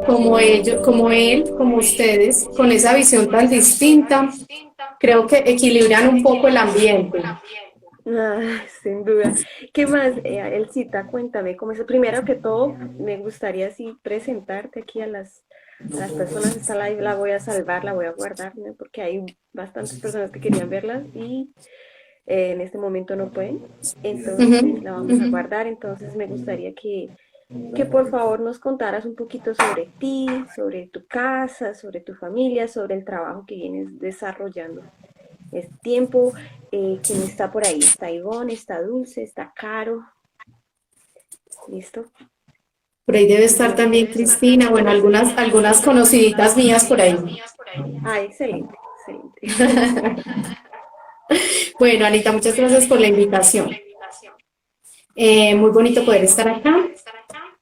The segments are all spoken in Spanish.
como ellos, como él, como ustedes, con esa visión tan distinta, creo que equilibran un poco el ambiente. Ah, sin duda. ¿Qué más, Elcita? Cuéntame, como es primero que todo, me gustaría así presentarte aquí a las personas. Esta live la voy a salvar, la voy a guardar, ¿no? Porque hay bastantes personas que querían verla y en este momento no pueden. Entonces Ujú. la vamos a guardar. Entonces me gustaría que por favor nos contaras un poquito sobre ti, sobre tu casa, sobre tu familia, sobre el trabajo que vienes desarrollando. Es tiempo. ¿Quién está por ahí? Está Ivonne, está Dulce, está Caro. ¿Listo? Por ahí debe estar Ivonne. también Cristina, bueno, algunas conociditas mías por ahí. Ah, excelente, excelente. Bueno, Anita, muchas gracias por la invitación. Muy bonito poder estar acá.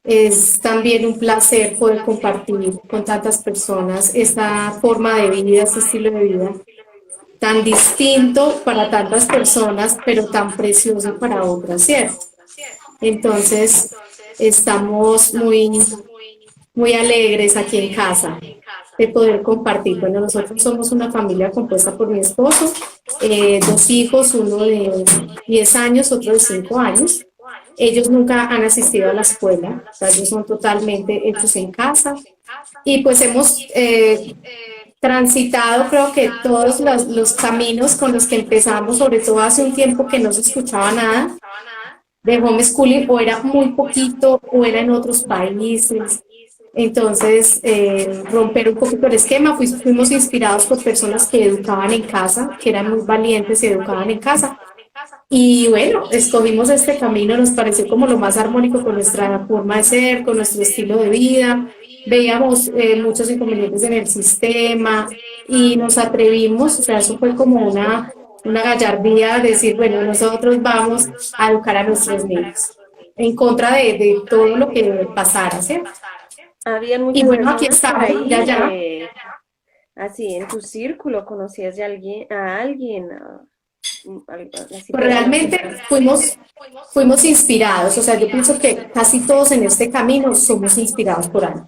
Es también un placer poder compartir con tantas personas esta forma de vida, este estilo de vida tan distinto para tantas personas, pero tan precioso para otras, ¿cierto? Entonces, estamos muy alegres aquí en casa de poder compartir. Bueno, nosotros somos una familia compuesta por mi esposo, dos hijos, uno de 10 años, otro de 5 años. Ellos nunca han asistido a la escuela, o sea, ellos son totalmente hechos en casa y pues hemos transitado creo que todos los caminos con los que empezamos, sobre todo hace un tiempo que no se escuchaba nada de homeschooling, o era muy poquito o era en otros países. Entonces, romper un poquito el esquema, fuimos inspirados por personas que educaban en casa, que eran muy valientes y educaban en casa. Y bueno, escogimos este camino, nos pareció como lo más armónico con nuestra forma de ser, con nuestro estilo de vida. Veíamos muchos inconvenientes en el sistema y nos atrevimos, o sea, eso fue como una gallardía de decir, bueno, nosotros vamos a educar a nuestros niños en contra de todo lo que pasara, ¿cierto? Habían Y muchas bueno, aquí personas por estamos, ya, ahí, ya. así en tu círculo, ¿conocías de alguien, a alguien, así Pues personas que realmente están? fuimos inspirados, o sea, yo pienso que casi todos en este camino somos inspirados por algo.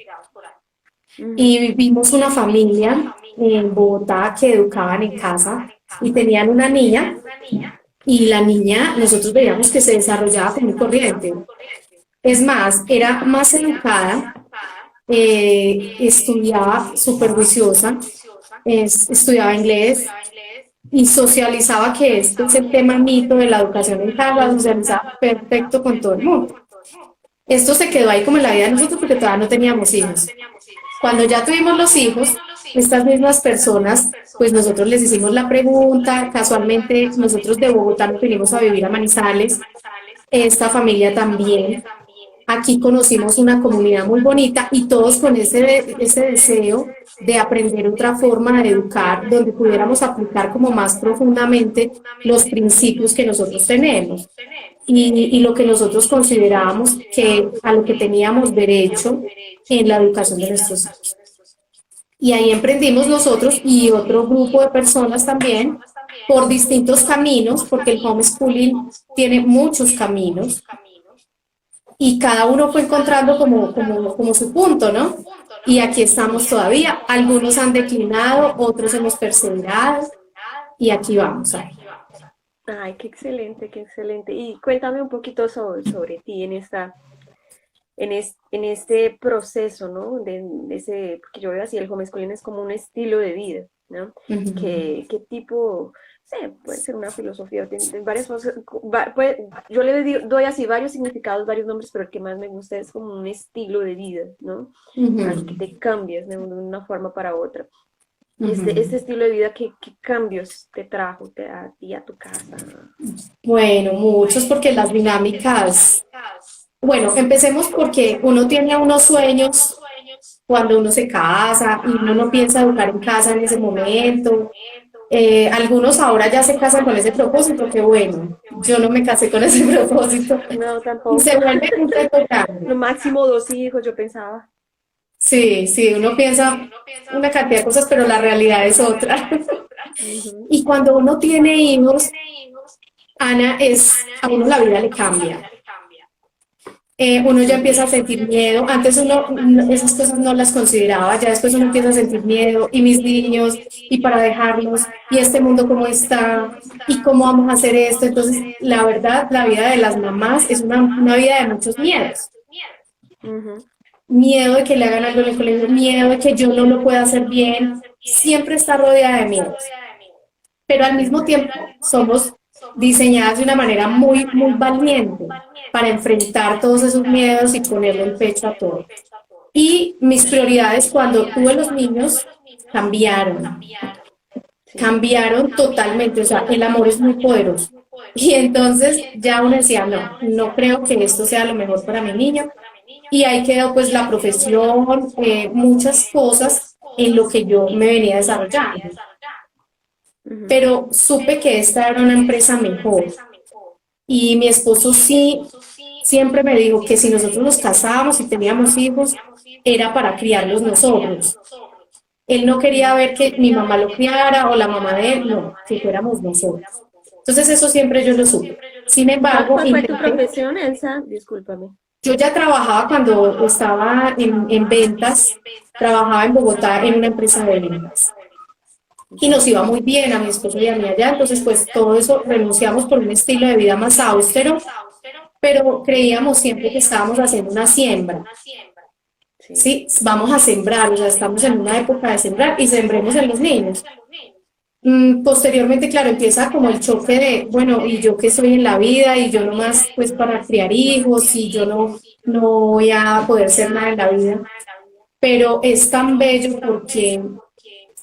Ujú. Y vimos una familia en Bogotá que educaban en casa y tenían una niña y la niña nosotros veíamos que se desarrollaba como un corriente. Es más, era más educada, estudiaba súper juiciosa, estudiaba inglés y socializaba, que este es el tema mito de la educación en casa, socializaba perfecto con todo el mundo. Esto se quedó ahí como en la vida de nosotros porque todavía no teníamos hijos. Cuando ya tuvimos los hijos, estas mismas personas, pues nosotros les hicimos la pregunta, casualmente nosotros de Bogotá nos vinimos a vivir a Manizales, esta familia también. Aquí conocimos una comunidad muy bonita y todos con ese deseo de aprender otra forma de educar, donde pudiéramos aplicar como más profundamente los principios que nosotros tenemos y lo que nosotros considerábamos que a lo que teníamos derecho en la educación de nuestros hijos. Y ahí emprendimos nosotros y otro grupo de personas también por distintos caminos, porque el homeschooling tiene muchos caminos y cada uno fue encontrando como su punto, ¿no? Y aquí estamos todavía. Algunos han declinado, otros hemos perseverado y aquí vamos. Ay, qué excelente, qué excelente. Y cuéntame un poquito sobre ti en en este proceso, ¿no? De ese, porque yo veo así, el homeschooling es como un estilo de vida, ¿no? ¿Qué tipo, sí, puede ser una filosofía, tiene varias cosas, yo doy así varios significados, varios nombres, pero el que más me gusta es como un estilo de vida, ¿no? Uh Algo que -huh. te cambias de una forma para otra. Uh Este -huh. estilo de vida, ¿qué cambios te trajo a ti, a tu casa? Bueno, muchos porque las dinámicas, bueno, empecemos porque uno tiene unos sueños cuando uno se casa y uno no piensa educar en casa en ese momento. Algunos ahora ya se casan con ese propósito, que bueno, yo no me casé con ese propósito No, y se tampoco. vuelve un reto Lo grande. máximo dos hijos, yo pensaba. Sí, sí, uno piensa una cantidad de cosas, pero la realidad es otra. Ujú. Y cuando uno tiene hijos, Ana, a uno la vida le cambia. uno ya empieza a sentir miedo. Antes esas cosas no las consideraba, ya después uno empieza a sentir miedo, y mis niños, y para dejarlos, y este mundo cómo está, y cómo vamos a hacer esto. Entonces, la verdad, la vida de las mamás es una vida de muchos miedos. Ujú. Miedo de que le hagan algo en el colegio, miedo de que yo no lo pueda hacer bien, siempre está rodeada de miedos. Pero al mismo tiempo somos diseñadas de una manera muy, muy valiente para enfrentar todos esos miedos y ponerle el pecho a todo. Y mis prioridades cuando tuve los niños cambiaron, Sí. cambiaron totalmente, o sea, el amor es muy poderoso. Y entonces ya uno decía, no, no creo que esto sea lo mejor para mi niño. Y ahí quedó pues la profesión, muchas cosas en lo que yo me venía desarrollando. Ujú. Pero supe que esta era una empresa mejor. Y mi esposo sí, siempre me dijo que si nosotros nos casábamos y teníamos hijos, era para criarlos nosotros. Él no quería ver que mi mamá lo criara o la mamá de él, no, que fuéramos nosotros. Entonces eso siempre yo lo supe. Sin embargo, ¿Cuál fue tu intenté, profesión, Elsa? Discúlpame. yo ya trabajaba cuando estaba en ventas, trabajaba en Bogotá en una empresa de ventas. Y nos iba muy bien a mi esposo y a mí allá, entonces pues todo eso renunciamos por un estilo de vida más austero, pero creíamos siempre que estábamos haciendo una siembra. Sí. Sí, vamos a sembrar, o sea, estamos en una época de sembrar y sembremos en los niños. Posteriormente, claro, empieza como el choque de, bueno, y yo que soy en la vida y yo nomás pues para criar hijos y yo no voy a poder ser nada en la vida, pero es tan bello porque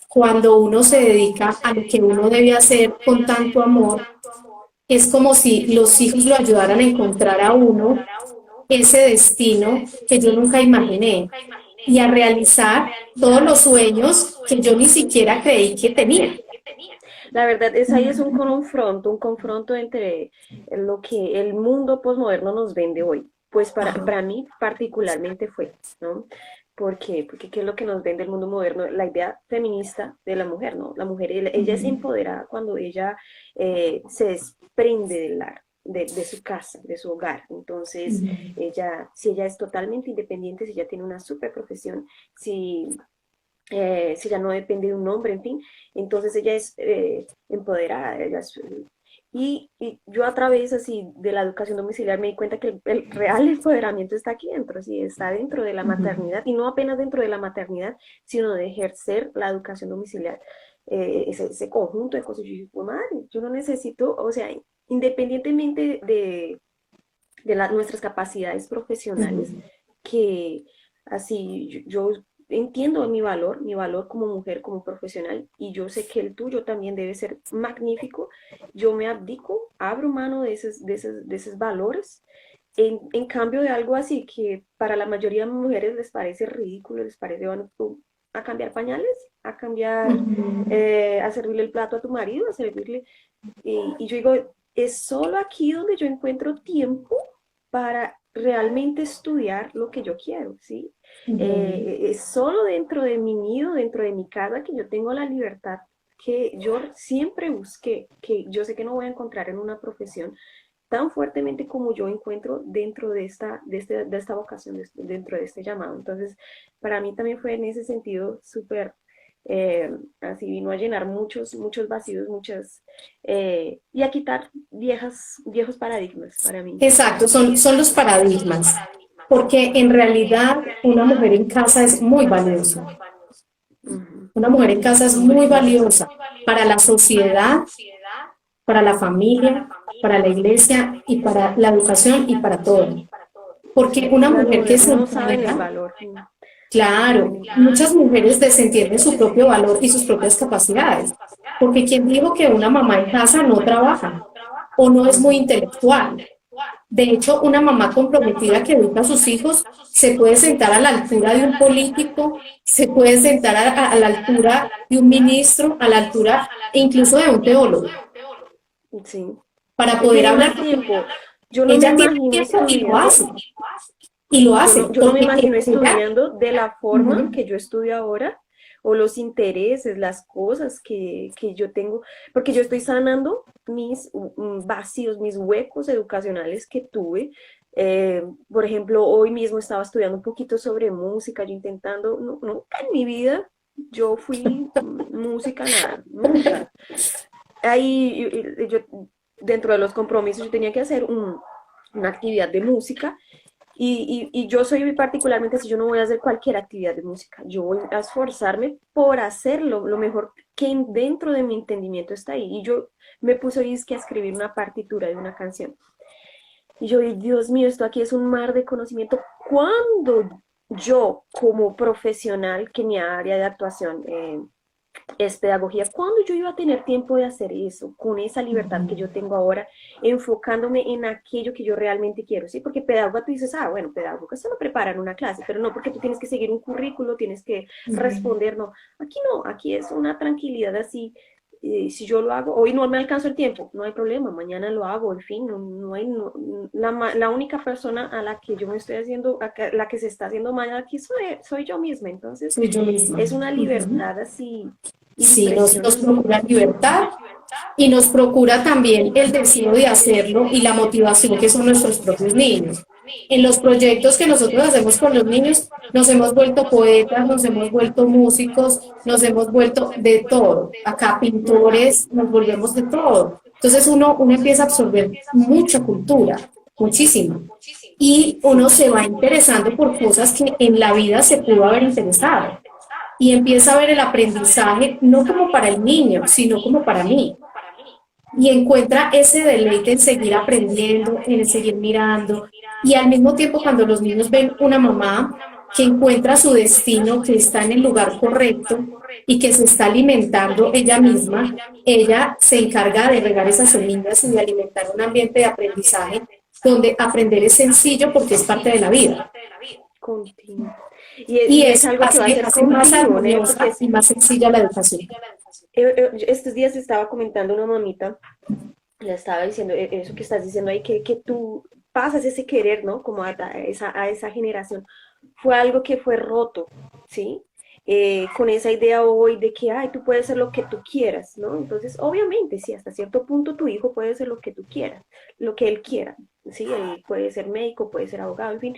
cuando uno se dedica a lo que uno debe hacer con tanto amor, es como si los hijos lo ayudaran a encontrar a uno ese destino que yo nunca imaginé y a realizar todos los sueños que yo ni siquiera creí que tenía. La verdad es ahí es un confronto entre lo que el mundo posmoderno nos vende hoy. Pues Ajá. para mí particularmente fue, ¿no? ¿Por qué? Porque ¿qué es lo que nos vende el mundo moderno? La idea feminista de la mujer, ¿no? La mujer, ella es Ujú. empoderada cuando ella se desprende de su casa, de su hogar. Entonces, Ujú. si ella es totalmente independiente, si ella tiene una super profesión, si ella no depende de un hombre, en fin, entonces ella es empoderada, y yo a través así de la educación domiciliar me di cuenta que el real empoderamiento está aquí dentro, sí, está dentro de la Ujú. maternidad, y no apenas dentro de la maternidad, sino de ejercer la educación domiciliar, ese conjunto de cosas. Yo digo, "Pues, madre, yo no necesito, o sea, independientemente de nuestras capacidades profesionales, Ujú. que así yo entiendo mi valor como mujer, como profesional, y yo sé que el tuyo también debe ser magnífico. Yo me abdico, abro mano de esos valores en cambio de algo así que para la mayoría de mujeres les parece ridículo, les parece, bueno, tú a cambiar pañales, a cambiar, Ujú. a servirle el plato a tu marido, a servirle, y yo digo, es solo aquí donde yo encuentro tiempo para realmente estudiar lo que yo quiero, ¿sí? Ujú. Es solo dentro de mi nido, dentro de mi casa, que yo tengo la libertad que yo siempre busqué, que yo sé que no voy a encontrar en una profesión tan fuertemente como yo encuentro dentro de esta vocación, dentro de este llamado. Entonces, para mí también fue en ese sentido súper, así vino a llenar muchos, muchos vacíos, y a quitar viejos paradigmas para mí. Exacto, son los paradigmas, porque en realidad una mujer en casa es muy valiosa. Ujú. Una mujer en casa es muy valiosa para la sociedad, para la familia, para la iglesia y para la educación y para todo. Porque Sí, una las mujer que mujeres se no saben el empodera, valor, no saben claro, el valor. muchas mujeres desentienden su propio valor y sus propias capacidades. Porque quien dijo que una mamá en casa no trabaja o no es muy Ujú. intelectual. De hecho, una mamá comprometida que educa a sus hijos se puede sentar a la altura de un político, se puede sentar a la altura de un ministro, a la altura e incluso de un teólogo, Sí. para Y poder tiene hablar más con tiempo. Yo no me ella. Tiene imagino tiempo estudiando, y lo yo hace, no, yo no me porque imagino ella, estudiando de la forma ujú, que yo estudio ahora, o los intereses, las cosas que yo tengo, porque yo estoy sanando mis vacíos, mis huecos educacionales que tuve, Por ejemplo, hoy mismo estaba estudiando un poquito sobre música, yo intentando, nunca en mi vida yo fui música, nada, nunca. Ahí yo, dentro de los compromisos, yo tenía que hacer una actividad de música y yo soy particularmente así, yo no voy a hacer cualquier actividad de música, yo voy a esforzarme por hacerlo lo mejor que dentro de mi entendimiento está ahí. Y yo me puse hoy es que a escribir una partitura de una canción. Y yo, Dios mío, esto aquí es un mar de conocimiento. Cuando yo, como profesional, que mi área de actuación es pedagogía, ¿cuándo yo iba a tener tiempo de hacer eso, con esa libertad que yo tengo ahora, enfocándome en aquello que yo realmente quiero? ¿Sí? Porque pedagoga tú dices, ah, bueno, pedagoga se lo preparan una clase, pero no porque tú tienes que seguir un currículo, tienes que responder, no, aquí es una tranquilidad así. Si yo lo hago, hoy no me alcanzo el tiempo, no hay problema, mañana lo hago, en fin, no hay, la única persona a la que yo me estoy haciendo, la que se está haciendo mal aquí soy yo misma, entonces Soy yo misma. es una libertad así Sí, nos impresionante. procura libertad y nos procura también el deseo de hacerlo y la motivación que son nuestros propios niños. En los proyectos que nosotros hacemos con los niños, nos hemos vuelto poetas, nos hemos vuelto músicos, nos hemos vuelto de todo. Acá pintores, nos volvemos de todo. Entonces uno empieza a absorber mucha cultura, muchísima. Y uno se va interesando por cosas que en la vida se pudo haber interesado y empieza a ver el aprendizaje no como para el niño, sino como para mí. Y encuentra ese deleite en seguir aprendiendo, en seguir mirando. Y al mismo tiempo cuando los niños ven una mamá que encuentra su destino, que está en el lugar correcto y que se está alimentando ella misma, ella se encarga de regar esas semillas y de alimentar un ambiente de aprendizaje donde aprender es sencillo porque es parte de la vida. Continuo. Y Y es eso algo que va a ser hace más continuo, ¿no? Porque armoniosa y más sencilla la educación. estos días estaba comentando una mamita, le estaba diciendo eso que estás diciendo ahí, que tú pasas ese querer, ¿no? Como a esa generación. Fue algo que fue roto, ¿sí? Con esa idea hoy de que, ay, tú puedes ser lo que tú quieras, ¿no? Entonces, obviamente, sí, hasta cierto punto tu hijo puede ser lo que tú quieras, lo que él quiera, ¿sí? Él puede ser médico, puede ser abogado, en fin,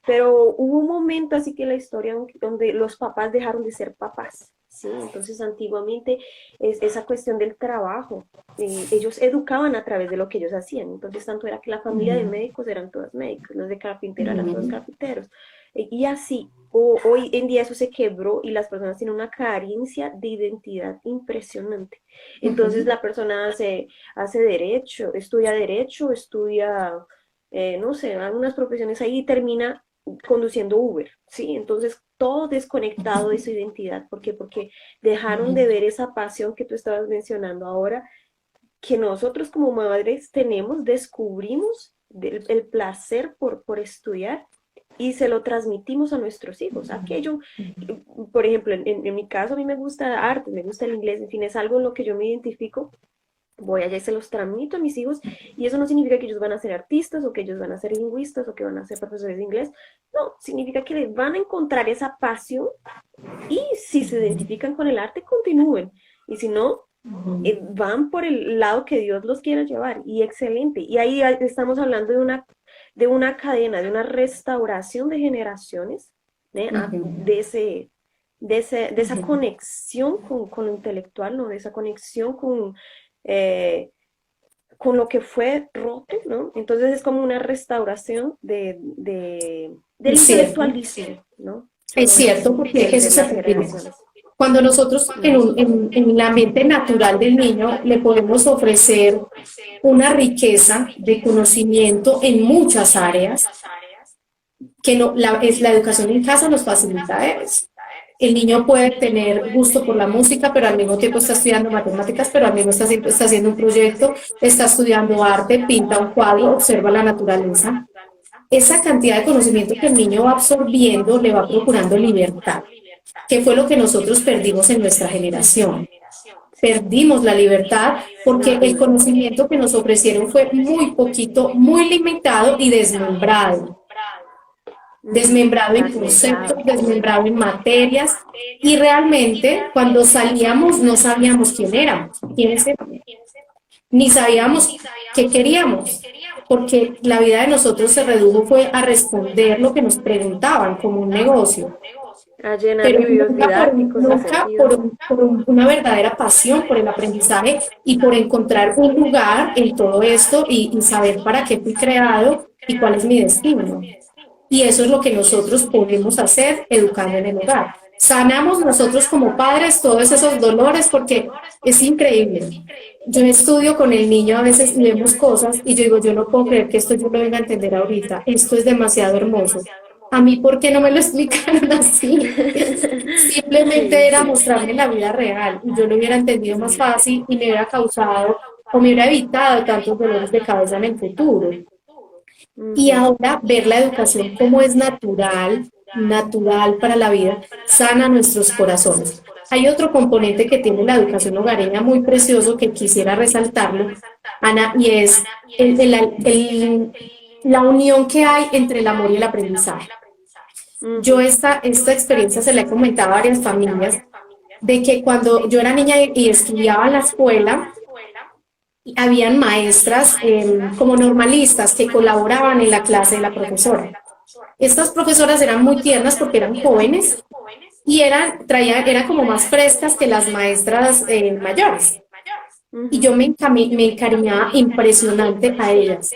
pero hubo un momento así que en la historia donde los papás dejaron de ser papás, ¿sí? Entonces, antiguamente es esa cuestión del trabajo, ellos educaban a través de lo que ellos hacían, entonces tanto era que la familia de médicos eran todas médicos, los de carpinteros eran todos carpinteros, y así, hoy en día eso se quebró y las personas tienen una carencia de identidad impresionante. Entonces la persona hace derecho, estudia, no sé, algunas profesiones ahí y termina conduciendo Uber, ¿sí? Entonces todo desconectado de su identidad. ¿Por qué? Porque dejaron de ver esa pasión que tú estabas mencionando ahora, que nosotros como madres tenemos, descubrimos el placer por estudiar y se lo transmitimos a nuestros hijos. Aquello, por ejemplo, en mi caso, a mí me gusta arte, me gusta el inglés, en fin, es algo en lo que yo me identifico. Voy allá y se los transmito a mis hijos, y eso no significa que ellos van a ser artistas o que ellos van a ser lingüistas o que van a ser profesores de inglés. No, significa que les van a encontrar esa pasión y si se identifican con el arte, continúen. Y si no, van por el lado que Dios los quiera llevar. Y excelente. Y ahí estamos hablando de una cadena, de una restauración de generaciones, ¿eh? De esa conexión con lo intelectual, ¿no? De esa conexión eh, con lo que fue roto, ¿no? Entonces es como una restauración del Es cierto, intelectualismo, ¿no? es Solo cierto, porque eso entre se las perdió. generaciones. Cuando nosotros en el ambiente natural del niño le podemos ofrecer una riqueza de conocimiento en muchas áreas, que no, la educación en casa nos facilita eso. El niño puede tener gusto por la música, pero al mismo tiempo está estudiando matemáticas, pero al mismo está haciendo un proyecto, está estudiando arte, pinta un cuadro, observa la naturaleza. Esa cantidad de conocimiento que el niño va absorbiendo le va procurando libertad, que fue lo que nosotros perdimos en nuestra generación. Perdimos la libertad porque el conocimiento que nos ofrecieron fue muy poquito, muy limitado y desmembrado en conceptos, Fragmentado. desmembrado en materias, y realmente cuando salíamos no sabíamos quién éramos, quiénes éramos, ni sabíamos qué queríamos. porque la vida de nosotros se redujo fue a responder lo que nos preguntaban como un negocio, A llenar pero libros didácticos, a nunca por, sentido. una verdadera pasión por el aprendizaje y por encontrar un lugar en todo esto y saber para qué fui creado y cuál es mi destino. Y eso es lo que nosotros podemos hacer educando en el hogar. Sanamos nosotros como padres todos esos dolores porque es increíble. Yo estudio con el niño a veces y vemos cosas y yo digo, yo no puedo creer que esto yo lo venga a entender ahorita. Esto es demasiado hermoso. A mí, ¿por qué no me lo explicaron así? Simplemente Sí. era mostrarme la vida real y yo lo hubiera entendido más fácil y me hubiera causado o me hubiera evitado tantos dolores de cabeza en el futuro. Y Ujú. ahora ver la educación como es natural, natural para la vida, sana nuestros corazones. Hay otro componente que tiene la educación hogareña muy precioso que quisiera resaltarlo, Ana, y es la unión que hay entre el amor y el aprendizaje. Yo Ujú. esta experiencia se la he comentado a varias familias, de que cuando yo era niña y estudiaba en la escuela, habían maestras como normalistas que colaboraban en la clase de la profesora. Estas profesoras eran muy tiernas porque eran jóvenes y eran como más frescas que las maestras mayores. Y Ujú. yo me encariñaba impresionante a ellas.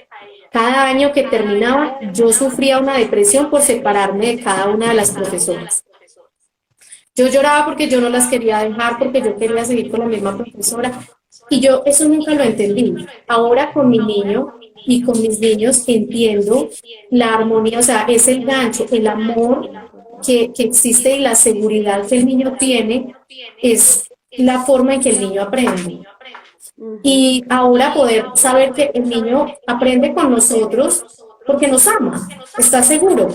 Cada año que terminaba, yo sufría una depresión por separarme de cada una de las profesoras. Yo lloraba porque yo no las quería dejar, porque yo quería seguir con la misma profesora. Y yo eso nunca lo entendí. Ahora con mi niño y con mis niños entiendo la armonía, o sea, es el gancho, el amor que existe y la seguridad que el niño tiene es la forma en que el niño aprende. Ujú. Y ahora poder saber que el niño aprende con nosotros porque nos ama, está seguro.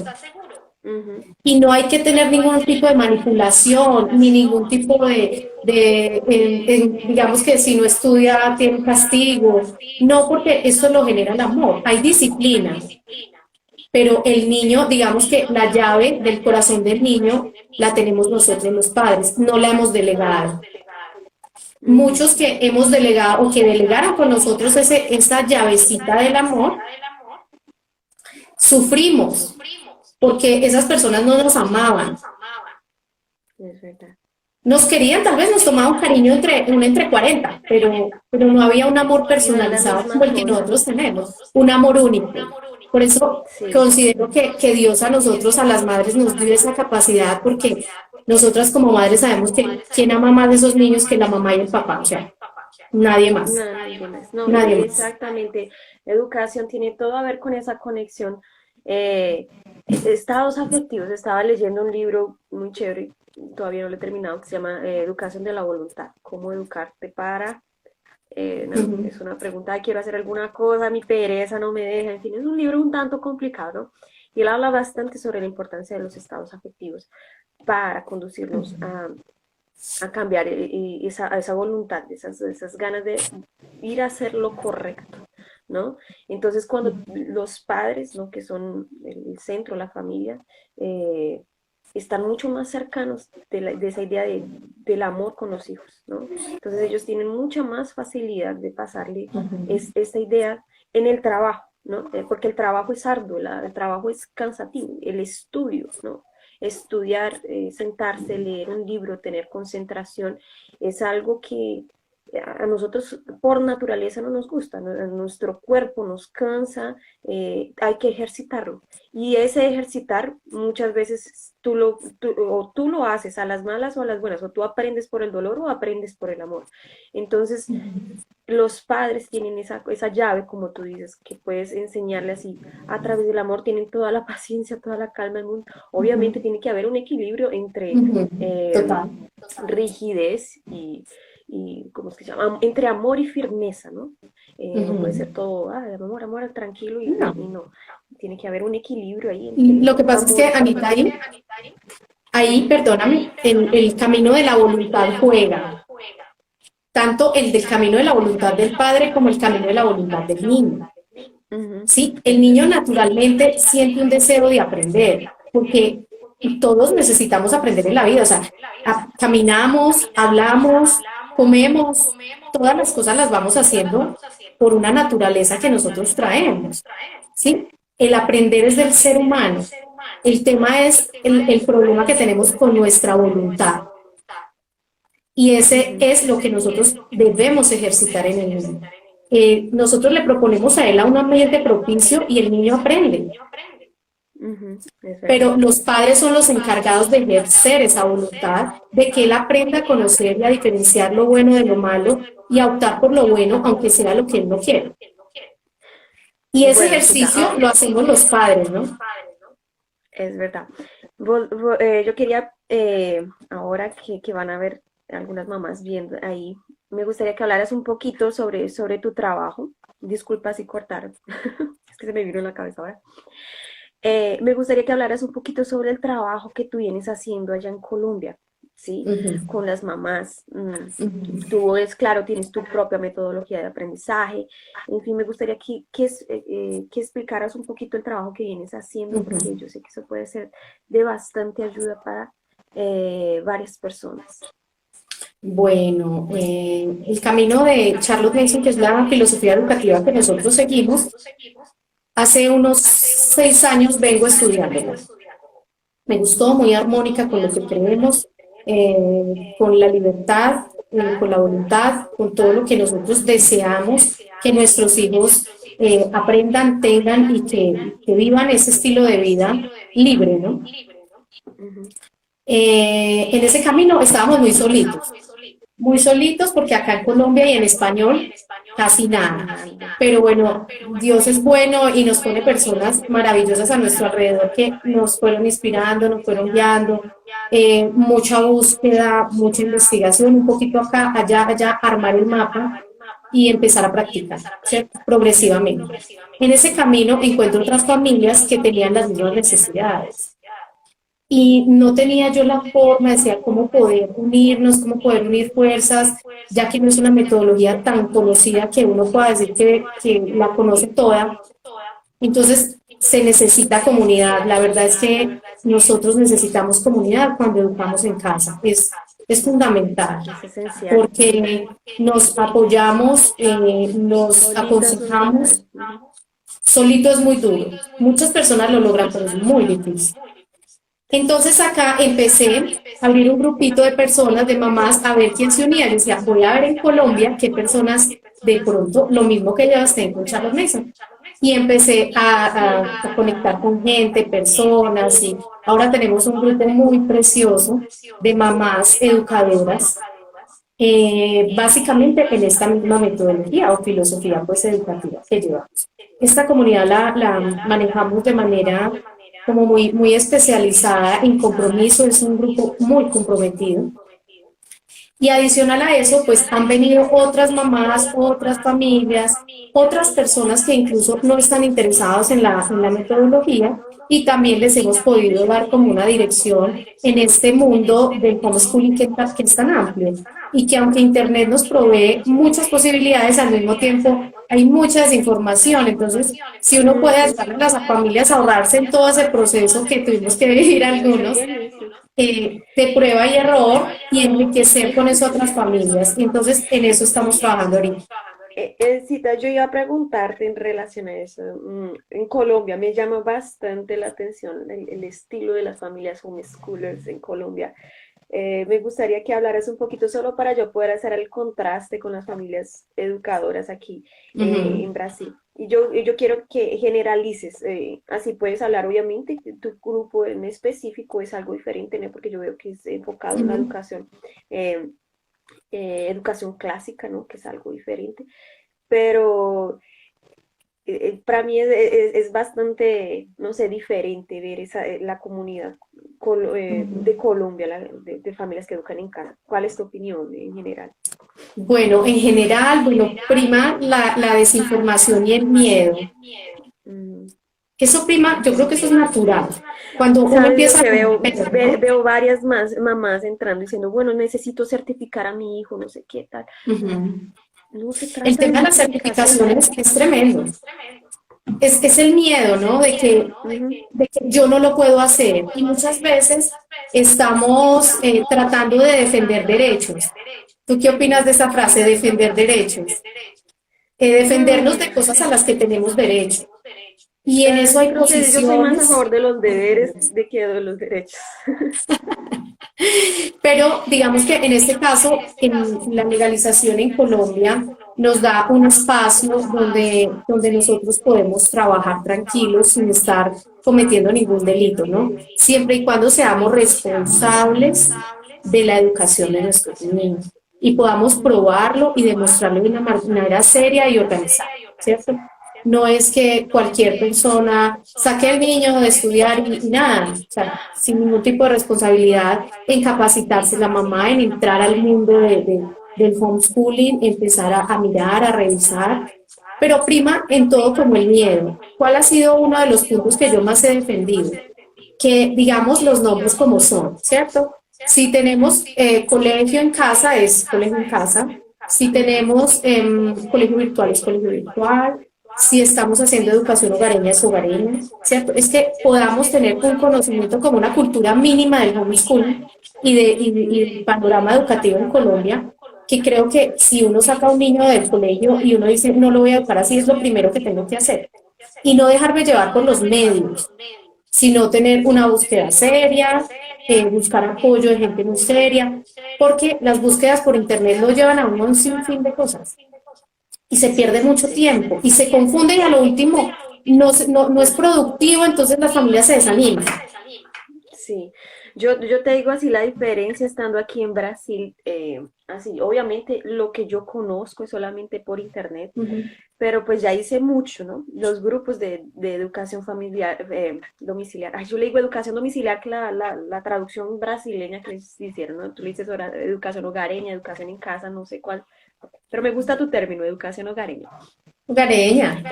Ujú. Y no hay que tener ningún tipo de manipulación, ni ningún tipo digamos que si no estudia tiene un castigo. No, porque esto lo genera el amor. Hay disciplina, pero el niño, digamos que la llave del corazón del niño la tenemos nosotros los padres, no la hemos delegado. Ujú. Muchos que hemos delegado o que delegaron con nosotros esa llavecita del amor, sufrimos porque esas personas no nos amaban. Es verdad. Nos querían, tal vez nos tomaban cariño entre 40, pero no había un amor No es la personalizado como misma el que cosa. nosotros tenemos, un amor único. Por eso Sí. considero que Dios a nosotros, a las madres, nos dio esa capacidad, porque nosotras como madres sabemos que quién ama más de esos niños que la mamá y el papá, o sea, nadie más, Nadie más. No, nadie más. exactamente. Educación tiene todo a ver con esa conexión. Eh, estados afectivos. Estaba leyendo un libro muy chévere, todavía no lo he terminado, que se llama Educación de la Voluntad. ¿Cómo educarte para? No, Ujú, es una pregunta de quiero hacer alguna cosa, mi pereza no me deja, en fin, es un libro un tanto complicado, ¿no? Y él habla bastante sobre la importancia de los estados afectivos para conducirnos a cambiar a esa voluntad, esas ganas de ir a hacer lo correcto, ¿no? Entonces, cuando los padres, ¿no? Que son el centro, la familia, eh, están mucho más cercanos de esa idea del amor con los hijos, ¿no? Entonces ellos tienen mucha más facilidad de pasarle ujú, esta idea en el trabajo, ¿no? Porque el trabajo es arduo, el trabajo es cansativo, el estudio, ¿no? Estudiar, sentarse, leer un libro, tener concentración, es algo que a nosotros por naturaleza no nos gusta, ¿no? A nuestro cuerpo nos cansa, hay que ejercitarlo. Y ese ejercitar muchas veces tú lo haces a las malas o a las buenas, o tú aprendes por el dolor o aprendes por el amor. Entonces, los padres tienen esa llave, como tú dices, que puedes enseñarle así a través del amor, tienen toda la paciencia, toda la calma del mundo. Obviamente ujú, tiene que haber un equilibrio entre ujú. Total. rigidez ¿cómo es que se llama? Entre amor y firmeza, ¿no? No puede Ujú. ser todo, amor, amor, tranquilo No. y no. Tiene que haber un equilibrio ahí Lo entre que pasa es que, amor y Anita, firmeza. ahí, perdóname, el camino de la voluntad juega, tanto el del camino de la voluntad del padre como el camino de la voluntad del niño. Ujú. ¿Sí? El niño naturalmente siente un deseo de aprender, porque todos necesitamos aprender en la vida, o sea, caminamos, hablamos, comemos, todas las cosas las vamos haciendo por una naturaleza que nosotros traemos, ¿sí? El aprender es del ser humano. El tema es el problema que tenemos con nuestra voluntad. Y ese Ujú, es lo que nosotros debemos ejercitar en el niño. Nosotros le proponemos a él a un ambiente propicio y el niño aprende, ujú, es verdad. pero los padres son los encargados de ejercer esa voluntad, de que él aprenda a conocer y a diferenciar lo bueno de lo malo y a optar por lo bueno, aunque sea lo que él no quiere. Y ese Bueno, Sita, ejercicio lo hacemos los padres, ¿no? es verdad. Yo quería, ahora que van a ver algunas mamás viendo ahí, me gustaría que hablaras un poquito sobre tu trabajo. Disculpa si cortar, es que se me vino en la cabeza ahora. Me gustaría que hablaras un poquito sobre el trabajo que tú vienes haciendo allá en Colombia, ¿sí? Ujú, Con las mamás. ujú. Tú es claro, tienes tu propia metodología de aprendizaje. En fin, me gustaría que explicaras un poquito el trabajo que vienes haciendo, porque Ujú. yo sé que eso puede ser de bastante ayuda para varias personas. Bueno, el camino de Charlotte Mason, que es la filosofía educativa que nosotros seguimos, hace unos 6 años vengo estudiándola. Me gustó, muy armónica con lo que creemos, con la libertad, con la voluntad, con todo lo que nosotros deseamos que nuestros hijos aprendan, tengan y que vivan ese estilo de vida libre, ¿no? Ujú, En ese camino estábamos muy solitos porque acá en Colombia y en español casi nada. nadie. Pero bueno, Dios es bueno y nos pone personas maravillosas a nuestro alrededor que nos fueron inspirando, nos fueron guiando, mucha búsqueda, mucha investigación, un poquito acá, allá, allá, armar el mapa y empezar a practicar, ¿cierto? Progresivamente. En ese camino encuentro otras familias que tenían las mismas necesidades y no tenía yo la forma, decía, cómo poder unirnos, cómo poder unir fuerzas, ya que no es una metodología tan conocida que uno pueda decir que la conoce toda. Entonces, se necesita comunidad. La verdad es que nosotros necesitamos comunidad cuando educamos en casa. Es fundamental Es esencial. porque nos apoyamos, nos Solitas no se puede. aconsejamos. Solito es muy duro. Muchas personas lo logran, pero es muy difícil. Entonces acá empecé a abrir un grupito de personas, de mamás, a ver quién se unía. Yo decía, voy a ver en Colombia qué personas de pronto, lo mismo que yo estén con Charles Mason. Y empecé a conectar con gente, personas, y ahora tenemos un grupo muy precioso de mamás educadoras, básicamente en esta misma metodología o filosofía pues educativa que llevamos. Esta comunidad la manejamos de manera como muy especializada en compromiso, es un grupo muy comprometido. Y adicional a eso, pues han venido otras mamás, otras familias, otras personas que incluso no están interesadas en la metodología y también les hemos podido dar como una dirección en este mundo del homeschooling que es tan amplio y que aunque Internet nos provee muchas posibilidades, al mismo tiempo hay mucha desinformación. Entonces, si uno puede Ujú. ayudar a las familias a ahorrarse en todo ese proceso que tuvimos que vivir algunos, Buenísimo. de prueba y error y enriquecer con eso a otras familias. Y entonces en eso estamos trabajando ahorita. Cita, yo iba a preguntarte en relación a eso. En Colombia me llama bastante la atención el estilo de las familias homeschoolers en Colombia. Me gustaría que hablaras un poquito solo para yo poder hacer el contraste con las familias educadoras aquí en Ujú, Brasil. Y yo quiero que generalices, así puedes hablar, obviamente, que tu grupo en específico es algo diferente, ¿no? Porque yo veo que es enfocado en la ujú. eh, educación clásica, ¿no? Que es algo diferente, pero para mí es bastante, no sé, diferente ver la comunidad de Colombia, de familias que educan en casa. ¿Cuál es tu opinión en general? Bueno, en general, bueno, prima la desinformación y el miedo. Mm, Eso prima, yo creo que eso es natural. Cuando uno ¿Sabes lo empieza a que veo? romper, ¿no? Veo varias más mamás entrando diciendo, bueno, necesito certificar a mi hijo, no sé qué tal. Ujú. No se El trata de tema de las certificación. certificaciones es tremendo. Es el miedo, ¿no? Ujú, De que yo no lo puedo hacer. Y muchas veces estamos tratando de defender derechos. ¿Tú qué opinas ujú. de esa frase, defender derechos? defendernos de cosas a las que tenemos derecho. Y en eso hay Creo que yo soy más a posiciones. favor de los deberes de que de los derechos. Pero digamos que en este caso, en la legalización en Colombia nos da un espacio donde nosotros podemos trabajar tranquilos sin estar cometiendo ningún delito, ¿no? Siempre y cuando seamos responsables de la educación de nuestros niños y podamos probarlo y demostrarlo de una manera seria y organizada, ¿cierto? No es que cualquier persona saque al niño de estudiar y nada, o sea, sin ningún tipo de responsabilidad en capacitarse la mamá, en entrar al mundo del homeschooling, empezar a mirar, a revisar, pero prima en todo como el miedo. ¿Cuál ha sido uno de los puntos que yo más he defendido? Que digamos los nombres como son, ¿cierto? Si tenemos colegio en casa, es colegio en casa. Si tenemos colegio virtual, es colegio virtual. Si estamos haciendo educación hogareña, es hogareña, ¿cierto? Es que podamos tener un conocimiento como una cultura mínima del homeschooling y del panorama educativo en Colombia, que creo que si uno saca a un niño del colegio y uno dice, no lo voy a educar así, es lo primero que tengo que hacer. Y no dejarme llevar por los medios, sino tener una búsqueda seria, buscar apoyo de gente muy seria, porque las búsquedas por internet lo llevan a un sinfín de cosas y se pierde Sí, mucho tiempo y se confunde y a lo último no es productivo, entonces la familia se desanima. sí. Yo te digo así la diferencia estando aquí en Brasil, así, obviamente lo que yo conozco es solamente por internet, Uh -huh. pero pues ya hice mucho, ¿no? Los grupos de educación familiar, domiciliar. Ay, yo le digo educación domiciliar, que la traducción brasileña que les hicieron, ¿no? Tú le dices educación hogareña, educación en casa, no sé cuál. Pero me gusta tu término, educación hogareña. Gareña.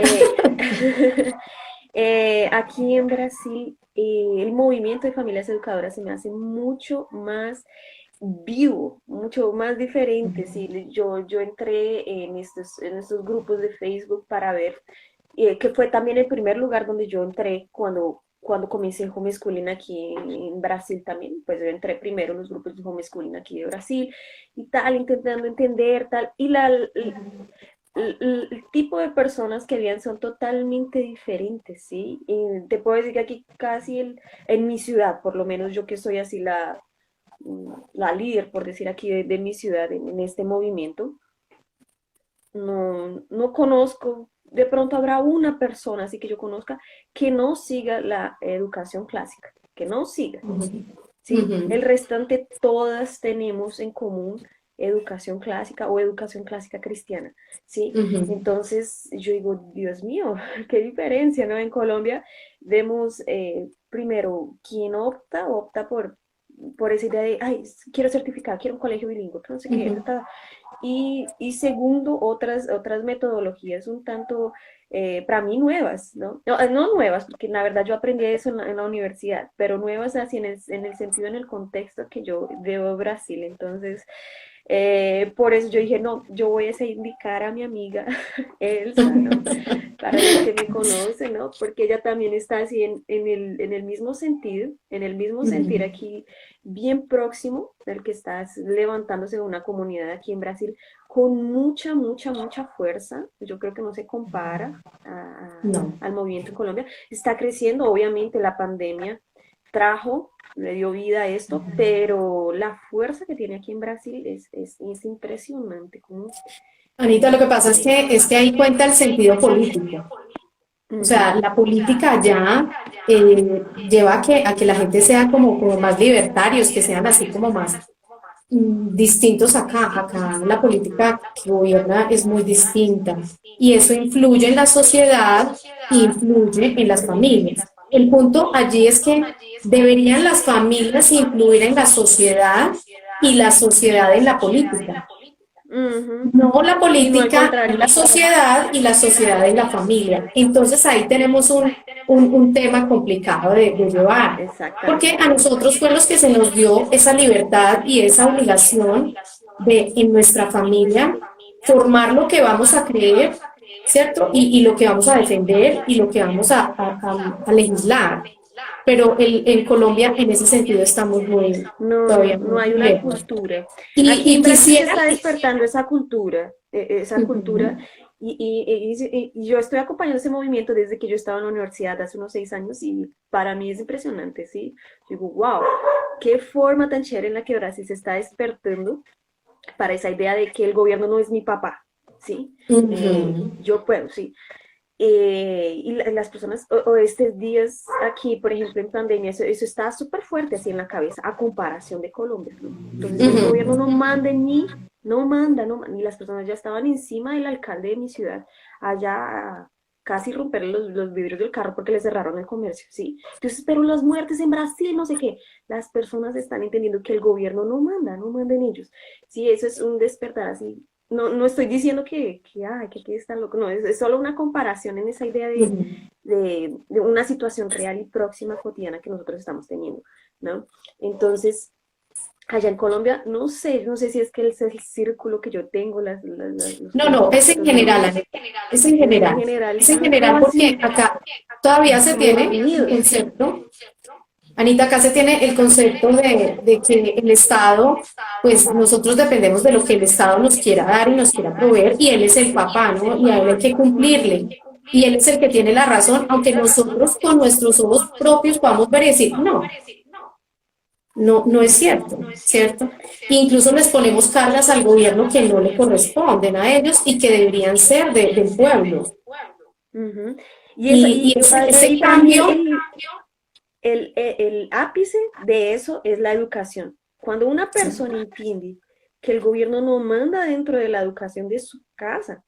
Aquí en Brasil, el movimiento de familias educadoras se me hace mucho más vivo, mucho más diferente. Sí, yo entré en estos grupos de Facebook para ver, que fue también el primer lugar donde yo entré cuando comencé el homeschooling aquí en Brasil también. Pues yo entré primero en los grupos de homeschooling aquí de Brasil y tal, intentando entender tal. Y el tipo de personas que habían son totalmente diferentes, ¿sí? Y te puedo decir que aquí casi en mi ciudad, por lo menos yo que soy así la líder, por decir aquí, de mi ciudad en este movimiento, no conozco, de pronto habrá una persona así que yo conozca que no siga la educación clásica, que no siga, Uh -huh. Uh ¿sí? -huh. El restante todas tenemos en común educación clásica o educación clásica cristiana, ¿sí? Uh -huh. Entonces yo digo, Dios mío, qué diferencia, ¿no? En Colombia vemos primero quien opta por esa idea de, ay, quiero certificar, quiero un colegio bilingüe, no sé Uh qué, -huh. y segundo, otras metodologías un tanto, para mí nuevas, ¿no? No nuevas, porque la verdad yo aprendí eso en la universidad, pero nuevas así en el sentido, en el contexto que yo veo Brasil. Entonces, por eso yo dije, no, yo voy a indicar a mi amiga Elsa, ¿no? Para los que me conocen, ¿no? Porque ella también está así en el mismo sentido, en el mismo Uh sentir -huh. aquí, bien próximo del que estás levantándose una comunidad aquí en Brasil con mucha fuerza. Yo creo que no se compara No. al movimiento en Colombia. Está creciendo, obviamente la pandemia le dio vida a esto, pero la fuerza que tiene aquí en Brasil es impresionante. Como, Anita, lo que pasa es que ahí cuenta el sentido político. O Ujú. sea, la política ya lleva a que la gente sea como más libertarios, que sean así como más distintos acá. Acá la política que gobierna es muy distinta y eso influye en la sociedad e influye en las familias. El punto allí es que deberían las familias influir en la sociedad y la sociedad en la política. Ujú. No la Y no al política en contrario. la sociedad y la sociedad en la familia. Entonces ahí tenemos un tema complicado de llevar, porque a Exactamente. nosotros fue los que se nos dio esa libertad y esa obligación de en nuestra familia formar lo que vamos a creer, ¿cierto? Y lo que vamos a defender y lo que vamos a legislar. Pero en Colombia en ese sentido estamos todavía No muy hay una lejos. cultura. Aquí Y en Brasil se quisiera, está despertando esa uh -huh, cultura, Y yo estoy acompañando ese movimiento desde que yo estaba en la universidad hace unos 6 años y para mí es impresionante, ¿sí? Yo digo, wow, qué forma tan chévere en la que Brasil se está despertando para esa idea de que el gobierno no es mi papá, ¿sí? Ujú, Yo puedo, ¿sí? Las personas, o estos días aquí, por ejemplo, en pandemia, eso está súper fuerte así en la cabeza, a comparación de Colombia, ¿no? Entonces el ujú. gobierno no manda en mí, no manda, no, y las personas ya estaban encima del alcalde de mi ciudad, allá casi romper los vidrios del carro porque le cerraron el comercio, ¿sí? Entonces, pero las muertes en Brasil, no sé qué, las personas están entendiendo que el gobierno no manda, no manda en ellos, sí, eso es un despertar así. No, no estoy diciendo que está loco, no, es solo una comparación en esa idea Ujú. de una situación real y próxima cotidiana que nosotros estamos teniendo, ¿no? Entonces, allá en Colombia, no sé si es que es el círculo que yo tengo, los No, no, es en contactos, general, ¿no? Anita, es en Es en general. general, Es en ¿cómo general porque así? acá todavía se Estados tiene el Unidos. concepto, Anita, acá se tiene el concepto de que el Estado, pues nosotros dependemos de lo que el Estado nos quiera dar y nos quiera proveer, y él es el papá, ¿no? Y a él hay que cumplirle. Y él es el que tiene la razón, aunque nosotros con nuestros ojos propios podamos ver y decir, no, no, no es cierto, ¿cierto? Incluso les ponemos cargas al gobierno que no le corresponden a ellos y que deberían ser del pueblo. Ujú. Y Ese para mí cambio, el ápice de eso es la educación. Cuando una persona entiende que el gobierno no manda dentro de la educación de su casa,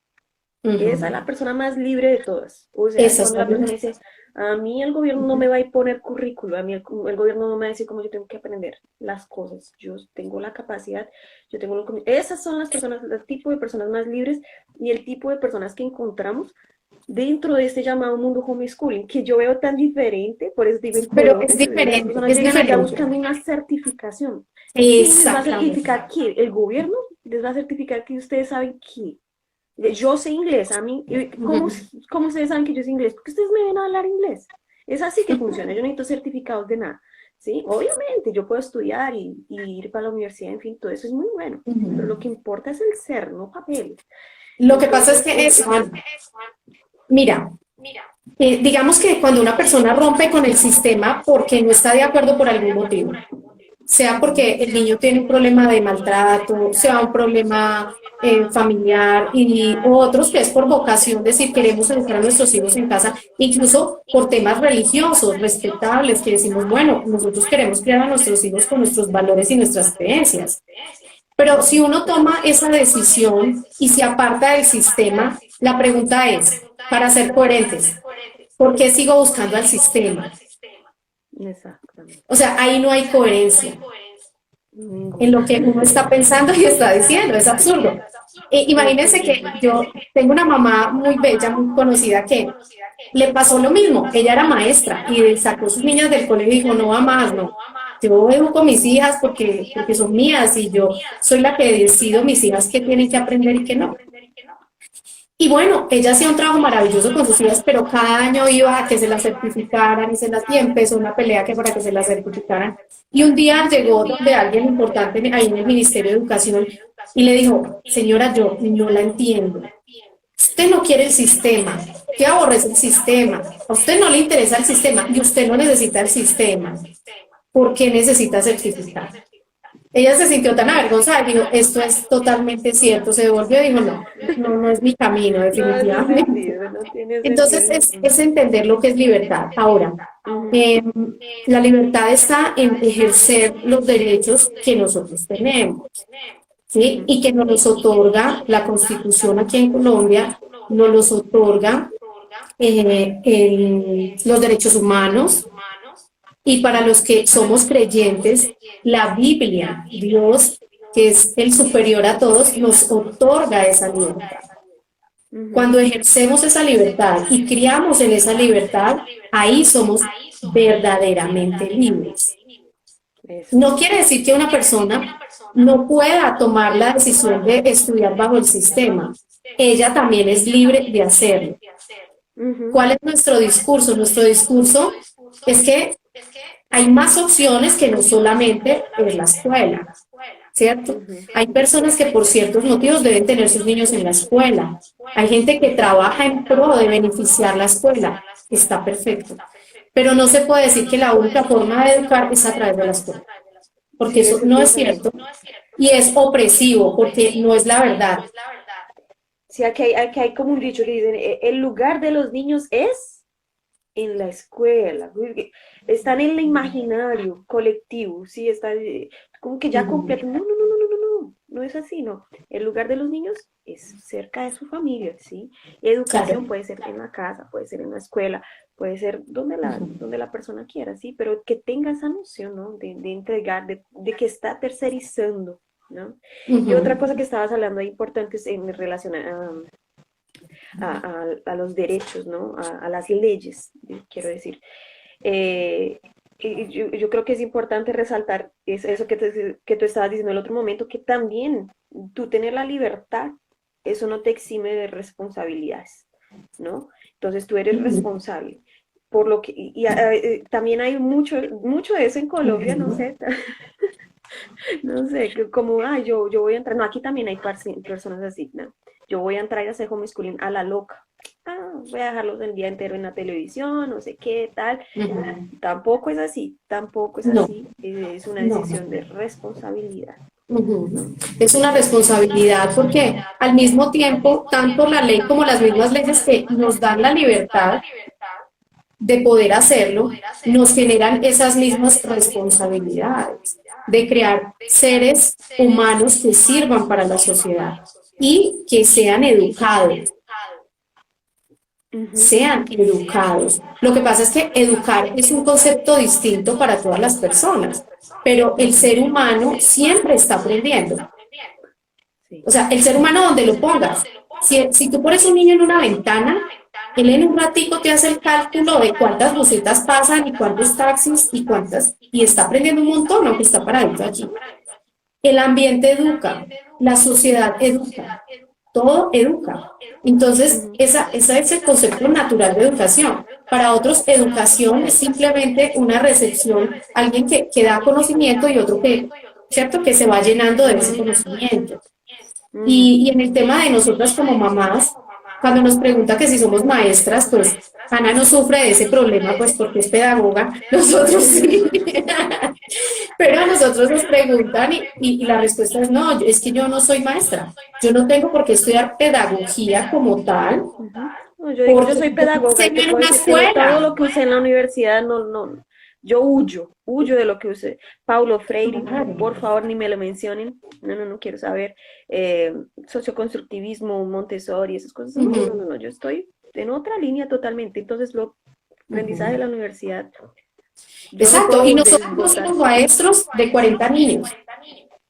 esa es ujú, la persona más libre de todas. O sea, esa es cuando la la persona verdad. dice, a mí el gobierno no me va a imponer currículo, a mí el gobierno no me va a decir cómo yo tengo que aprender las cosas. Yo tengo la capacidad, yo tengo lo que... Esas son las personas, el tipo de personas más libres y el tipo de personas que encontramos dentro de este llamado mundo homeschooling, que yo veo tan diferente, por eso digo en Pero Colombia, que las personas es llegan allá diferente. buscando una certificación. ¿Quién les va a Exactamente. certificar qué? ¿El gobierno les va a certificar que ustedes saben qué? Yo sé inglés, a mí, ¿cómo, Ujú, cómo ustedes saben que yo sé inglés? Porque ustedes me ven a hablar inglés. Es así que funciona, yo no necesito certificados de nada. ¿Sí? Obviamente, yo puedo estudiar y ir para la universidad, en fin, todo eso es muy bueno, pero lo ujú. que importa es el ser, no papeles. Lo que pasa es Entonces, que eso, Ana, mira, digamos que cuando una persona rompe con el sistema porque no está de acuerdo por algún motivo, sea porque el niño tiene un problema de maltrato, sea un problema familiar y otros que es por vocación, decir, queremos educar a nuestros hijos en casa, incluso por temas religiosos, respetables, que decimos, bueno, nosotros queremos criar a nuestros hijos con nuestros valores y nuestras creencias. Pero si uno toma esa decisión y se aparta del sistema, la pregunta es, para ser coherentes, ¿por qué sigo buscando al sistema? exactamente, O sea, ahí no hay coherencia en ninguna. lo que uno está pensando y está diciendo, es absurdo. Imagínense que yo tengo una mamá muy bella, muy conocida, que le pasó lo mismo, ella era maestra y sacó sus niñas del colegio y dijo, no va más, no, yo educo a mis hijas porque son mías y yo soy la que decido mis hijas qué tienen que aprender y qué no. Y bueno, ella hacía un trabajo maravilloso con sus hijas, pero cada año iba a que se las certificaran y empezó una pelea que para que se las certificaran. Y un día llegó donde alguien importante ahí en el Ministerio de Educación y le dijo, señora, yo no la entiendo. Usted no quiere el sistema, usted aborrece el sistema, a usted no le interesa el sistema y usted no necesita el sistema. ¿Por qué necesita certificar? Ella se sintió tan avergonzada y dijo, esto es totalmente cierto, se devolvió y dijo, no, no, no es mi camino, No hace definitivamente. sentido, no tiene sentido Entonces ninguno. es entender lo que es libertad. Ahora, Ujú, eh, la libertad está en ejercer los derechos que nosotros tenemos, ¿sí? ujú, Y que nos los otorga la Constitución aquí en Colombia, nos los otorga los derechos humanos, y para los que somos creyentes, la Biblia, Dios, que es el superior a todos, nos otorga esa libertad. ujú. Cuando ejercemos esa libertad y criamos en esa libertad, ahí somos verdaderamente libres. Eso. No quiere decir que una persona no pueda tomar la decisión de estudiar bajo el sistema. Ella también es libre de hacerlo. Ujú, ¿Cuál es nuestro discurso? Nuestro discurso es que hay más opciones que no solamente es la escuela, ¿cierto? Ujú. Hay personas que por ciertos motivos deben tener sus niños en la escuela. Hay gente que trabaja en pro de beneficiar la escuela. Está perfecto. Pero no se puede decir que la única forma de educar es a través de la escuela, porque Sí, eso eso es no es bien verdad. cierto y es opresivo, porque no es la verdad. Sí, aquí hay como un dicho que dicen, el lugar de los niños es en la escuela, porque están en el imaginario colectivo, sí, está como que ya Ujú. completo. No, no, no, no, no, no, no, no es así, no. El lugar de los niños es cerca de su familia, sí. Claro. Educación puede ser en la casa, puede ser en la escuela, puede ser Ujú. donde la persona quiera, sí, pero que tenga esa noción, ¿no? De entregar, de que está tercerizando, ¿no? Y otra Ujú. cosa que estabas hablando ahí importante es en relación a los derechos, ¿no? A las leyes, quiero decir. Eh, y yo creo que es importante resaltar eso que tú estabas diciendo en el otro momento, que también tú tener la libertad, eso no te exime de responsabilidades, ¿no? Entonces tú eres Ujú. responsable. Por lo que, también hay mucho de eso en Colombia, no Ujú. sé, no sé, como, yo voy a entrar, no, aquí también hay personas así, ¿no? Yo voy a entrar a hacer homeschooling a la loca. Voy a dejarlos el día entero en la televisión, no sé qué, tal. Ujú. Tampoco es No, así, es una no. decisión de responsabilidad, Ujú. ¿no? Es una responsabilidad porque al mismo tiempo, tanto la ley como las mismas leyes que nos dan la libertad de poder hacerlo, nos generan esas mismas responsabilidades de crear seres humanos que sirvan para la sociedad y que Ujú, sean educados. Lo que pasa es que educar es un concepto distinto para todas las personas, pero el ujú, ser humano siempre está aprendiendo. sí. O sea, el ser humano donde lo pongas. Si tú pones un niño en una ventana, él en un ratico te hace el cálculo de cuántas busetas pasan y cuántos taxis y cuántas, y está aprendiendo un montón, aunque está paradito allí. El ambiente educa, la sociedad educa, todo educa. Entonces, Ujú. ese es el concepto natural de educación. Para otros, educación es simplemente una recepción, alguien que da conocimiento y otro que, ¿cierto? Que se va llenando de ese Ujú, conocimiento. ujú. Y en el tema de nosotras como mamás, cuando nos pregunta que si somos maestras, pues Ana no sufre de ese problema, pues porque es pedagoga, nosotros sí. Pero a nosotros nos preguntan y la respuesta es no, es que yo no soy maestra, yo no tengo por qué estudiar pedagogía como tal, Ujú. No, yo digo, yo porque soy yo pedagoga y enseño te en puedo una decir que de todo escuela. lo que usé en la universidad, yo huyo de lo que usé. Paulo Freire, Claro. por favor, ni me lo mencionen. No, no, no quiero saber. Socioconstructivismo, Montessori, esas cosas. No, no, no, Ujú. no, yo estoy en otra línea totalmente. Entonces, lo aprendizaje de Ujú. la universidad, yo no Exacto, y puedo nosotros no desbotar. somos maestros de 40 niños.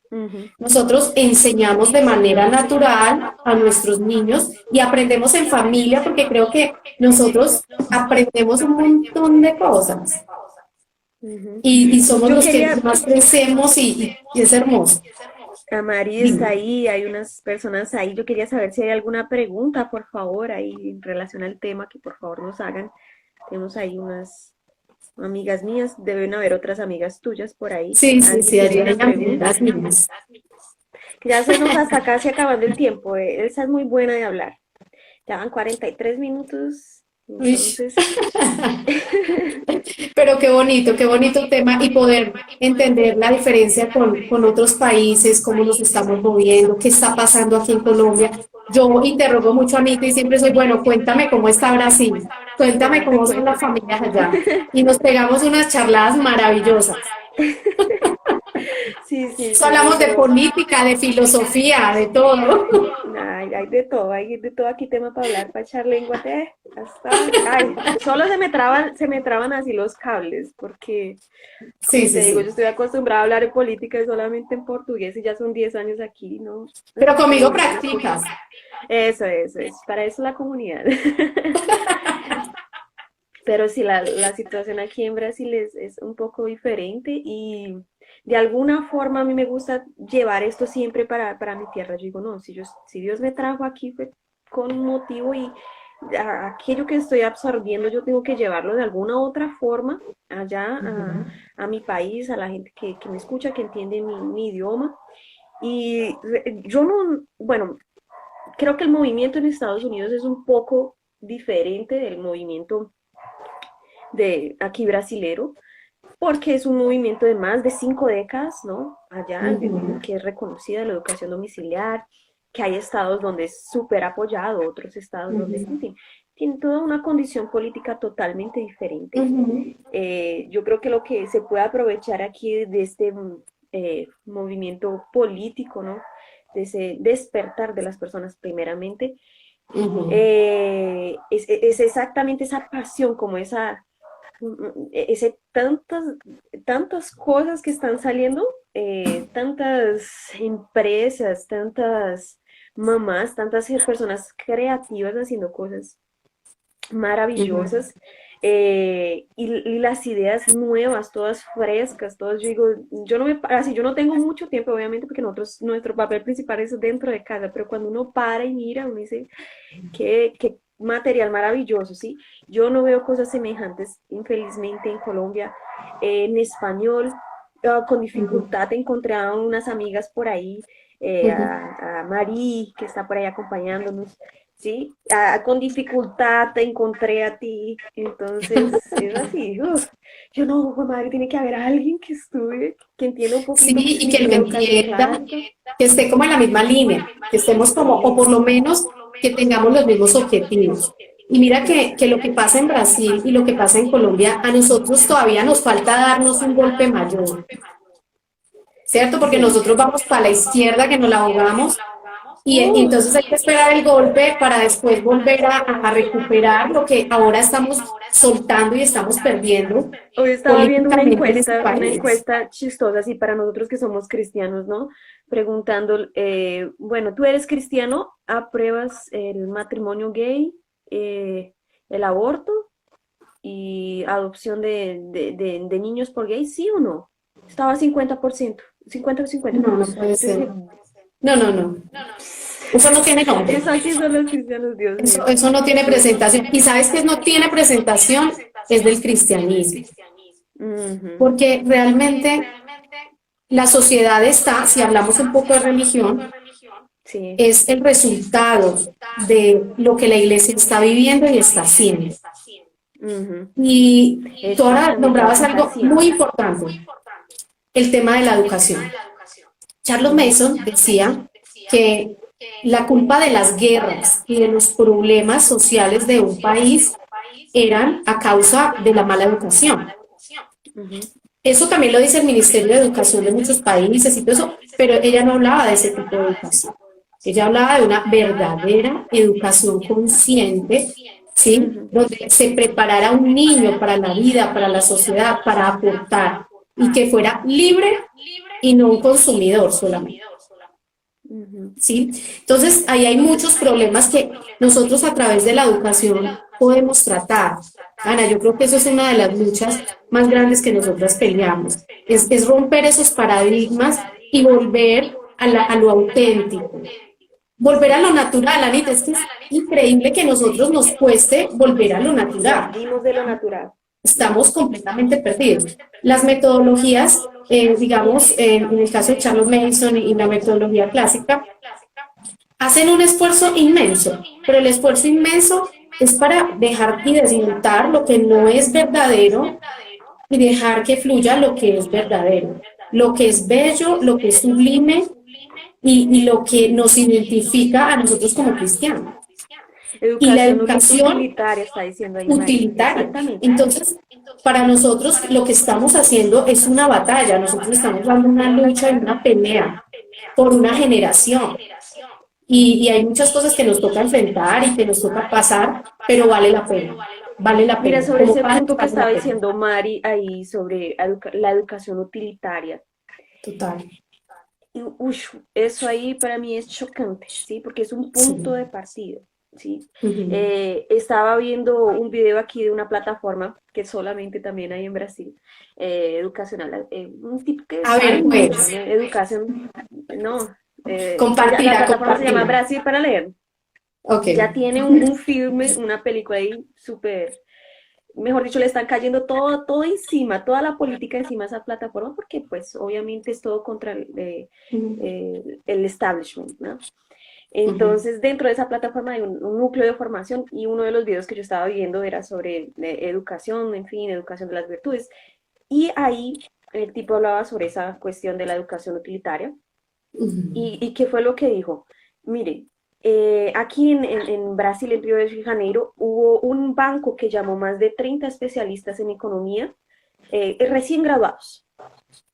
Ujú, Nosotros enseñamos de manera natural a nuestros niños y aprendemos en familia porque creo que nosotros aprendemos un montón de cosas ujú. y somos Yo los que quería, más crecemos y es hermoso. Mari está Dime. ahí, hay unas personas ahí. Yo quería saber si hay alguna pregunta, por favor, ahí en relación al tema, que por favor nos hagan. Tenemos ahí unas amigas mías, deben haber otras amigas tuyas por ahí. Sí, sí, ¿Alguien sí, tiene allí hay una pregunta? amigas mías. Que ya se nos hasta casi acabando el tiempo. Esa es muy buena de hablar. Ya van 43 minutos, Uy. entonces, Pero qué bonito tema y poder entender la diferencia con otros países, cómo nos estamos moviendo, qué está pasando aquí en Colombia. Yo interrogo mucho a Anita y siempre soy, bueno, cuéntame cómo está Brasil, cuéntame bueno, te cómo son cuento. las familias allá. Y nos pegamos unas charladas maravillosas. Sí, sí, Eso sí, hablamos de eso. política, de filosofía, de todo. Hay de todo, hay de todo aquí tema para hablar, para echar lengua, hasta, ay, solo se me traban así los cables, porque, Sí, como te sí, digo, sí. yo estoy acostumbrada a hablar de política y solamente en portugués y ya son 10 años aquí, ¿no? Pero Pero conmigo bueno, las cosas. practicas. Eso es, para eso la comunidad. Pero sí, la situación aquí en Brasil es un poco diferente y de alguna forma a mí me gusta llevar esto siempre para mi tierra. Yo digo, no, si Dios me trajo aquí fue con un motivo y aquello que estoy absorbiendo yo tengo que llevarlo de alguna otra forma allá Ujú. a mi país, a la gente que me escucha, que entiende mi idioma. Yo no, bueno, creo que el movimiento en Estados Unidos es un poco diferente del movimiento de aquí brasilero, porque es un movimiento de más de 5 décadas, ¿no? Allá, Ujú, que es reconocida la educación domiciliar, que hay estados donde es súper apoyado, otros estados donde, en ujú, fin, tiene toda una condición política totalmente diferente. ujú, Yo creo que lo que se puede aprovechar aquí de este movimiento político, ¿no? De ese despertar de las personas primeramente, ujú. es exactamente esa pasión, como ese tantas cosas que están saliendo, tantas empresas, tantas mamás, tantas personas creativas haciendo cosas Ujú. maravillosas, y las ideas nuevas, todas frescas, todas, yo digo, yo no me, así, yo no tengo mucho tiempo, obviamente, porque nosotros, nuestro papel principal es dentro de casa, pero cuando uno para y mira, uno dice, qué material maravilloso, ¿sí? Yo no veo cosas semejantes, infelizmente, en Colombia, en español. Con Ujú, dificultad encontré a unas amigas por ahí, ujú. a Marí, que está por ahí acompañándonos, ¿sí? Con dificultad te encontré a ti, entonces es así, uf. Yo no, jue madre, tiene que haber alguien que estudie, que entienda un Sí, poquito qué y que lo significa educación entienda, clásica. que esté como en la misma línea, que estemos como, o por lo menos que tengamos los mismos objetivos. Y mira que lo que pasa en Brasil y lo que pasa en Colombia, a nosotros todavía nos falta darnos un golpe mayor, ¿cierto? Porque Sí. nosotros vamos para la izquierda, que nos la ahogamos, y Uh, entonces hay que esperar el golpe para después volver a recuperar lo que ahora estamos soltando y estamos perdiendo Hoy estaba viendo políticamente en este una país. encuesta chistosa, así para nosotros que somos cristianos, ¿no? Preguntando, bueno, ¿tú eres cristiano? ¿Apruebas el matrimonio gay, el aborto y adopción de niños por gay? ¿Sí o no? Estaba 50%, 50 o 50. No, no puede Yo dije, ser. No, no, no. Eso no tiene nombre. eso aquí son los cristianos, Dios mío. Eso no tiene Sí. presentación. Y sabes que no tiene presentación es del cristianismo. Ujú. Porque realmente la sociedad está, si hablamos un poco de religión, Sí. es el resultado de lo que la iglesia está viviendo y está haciendo. Ujú. Y tú ahora Exactamente, nombrabas está algo haciendo. muy importante, el tema de la educación. Charles Ujú. Mason decía que la culpa de las guerras y de los problemas sociales de un país eran a causa de la mala educación. Ujú. Eso también lo dice el Ministerio de Educación de muchos países y todo eso, pero ella no hablaba de ese tipo de educación. Ella hablaba de una verdadera educación consciente, ¿sí? Ujú. Donde se preparara un niño para la vida, para la sociedad, para aportar y que fuera libre y no un consumidor solamente. Ujú. ¿Sí? Entonces, ahí hay muchos problemas que nosotros a través de la educación podemos tratar. Ana, yo creo que eso es una de las luchas más grandes que nosotras peleamos, es romper esos paradigmas y volver a lo auténtico, volver a lo natural, Anita, es que es increíble que a nosotros nos cueste volver a lo natural, Salimos de lo natural. estamos completamente perdidos. Las metodologías, digamos, en el caso de Charles Mason y la metodología clásica, hacen un esfuerzo inmenso, pero el esfuerzo inmenso es para dejar y desmontar lo que no es verdadero y dejar que fluya lo que es verdadero, lo que es bello, lo que es sublime y lo que nos identifica a nosotros como cristianos. Y la Educación educación utilitaria, está diciendo ahí Mari. utilitaria. Exactamente. Entonces, para nosotros lo que estamos haciendo es una batalla, nosotros estamos dando una lucha y una pelea por una generación. Y hay muchas cosas que nos toca enfrentar y que nos toca pasar, pero vale la Mira, pena, sobre como ese padres punto que vale estaba la pena, diciendo Mari ahí sobre la educación utilitaria, total, y, ush, eso ahí para mí es chocante, ¿sí? Porque es un punto sí. de partida, ¿sí? Ujú. Estaba viendo un video aquí de una plataforma que solamente también hay en Brasil, educacional, un tipo que A sabe ver, mucho, pues, ¿no? Educación, no, la compartila, plataforma se llama compartila. Brasil para leer. Ok. Ya tiene un filme, una película ahí súper mejor dicho, le están cayendo todo encima, toda la política encima de esa plataforma, porque pues obviamente es todo contra el establishment, ¿no? Ujú, Entonces, dentro de esa plataforma hay un núcleo de formación y uno de los videos que yo estaba viendo era sobre educación, en fin, educación de las virtudes. Y ahí el tipo hablaba sobre esa cuestión de la educación utilitaria. ujú, ¿Y qué fue lo que dijo? Mire, aquí en Brasil, en Río de Janeiro, hubo un banco que llamó más de 30 especialistas en economía, recién graduados.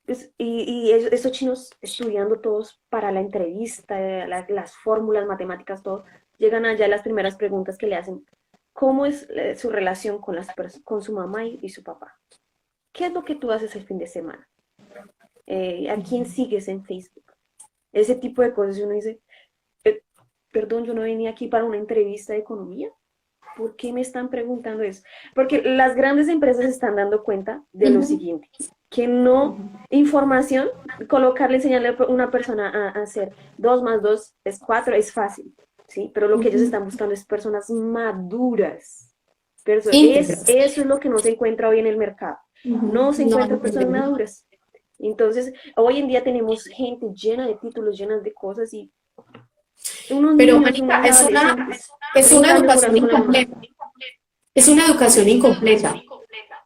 Esos chinos estudiando todos para la entrevista, las fórmulas matemáticas, todo, llegan allá las primeras preguntas que le hacen. ¿Cómo es su relación con, con su mamá y su papá? ¿Qué es lo que tú haces el fin de semana? ¿A quién sigues en Facebook? Ese tipo de cosas. Y uno dice, "Eh, perdón, yo no venía aquí para una entrevista de economía. ¿Por qué me están preguntando eso? Porque las grandes empresas se están dando cuenta de lo ujú, siguiente, que no información, colocarle, enseñarle a una persona a hacer 2 más 2 es 4 es fácil, ¿sí? Pero lo que ellos ujú. están buscando es personas maduras. Íntegras. Eso es lo que no se encuentra hoy en el mercado. Ujú, No se no encuentran personas entendemos. maduras. Entonces, hoy en día tenemos gente llena de títulos, llenas de cosas y unos Pero, niños, Anita, unos adolescentes, es una 30 años educación jugando con la mamá. incompleta. Es una educación incompleta.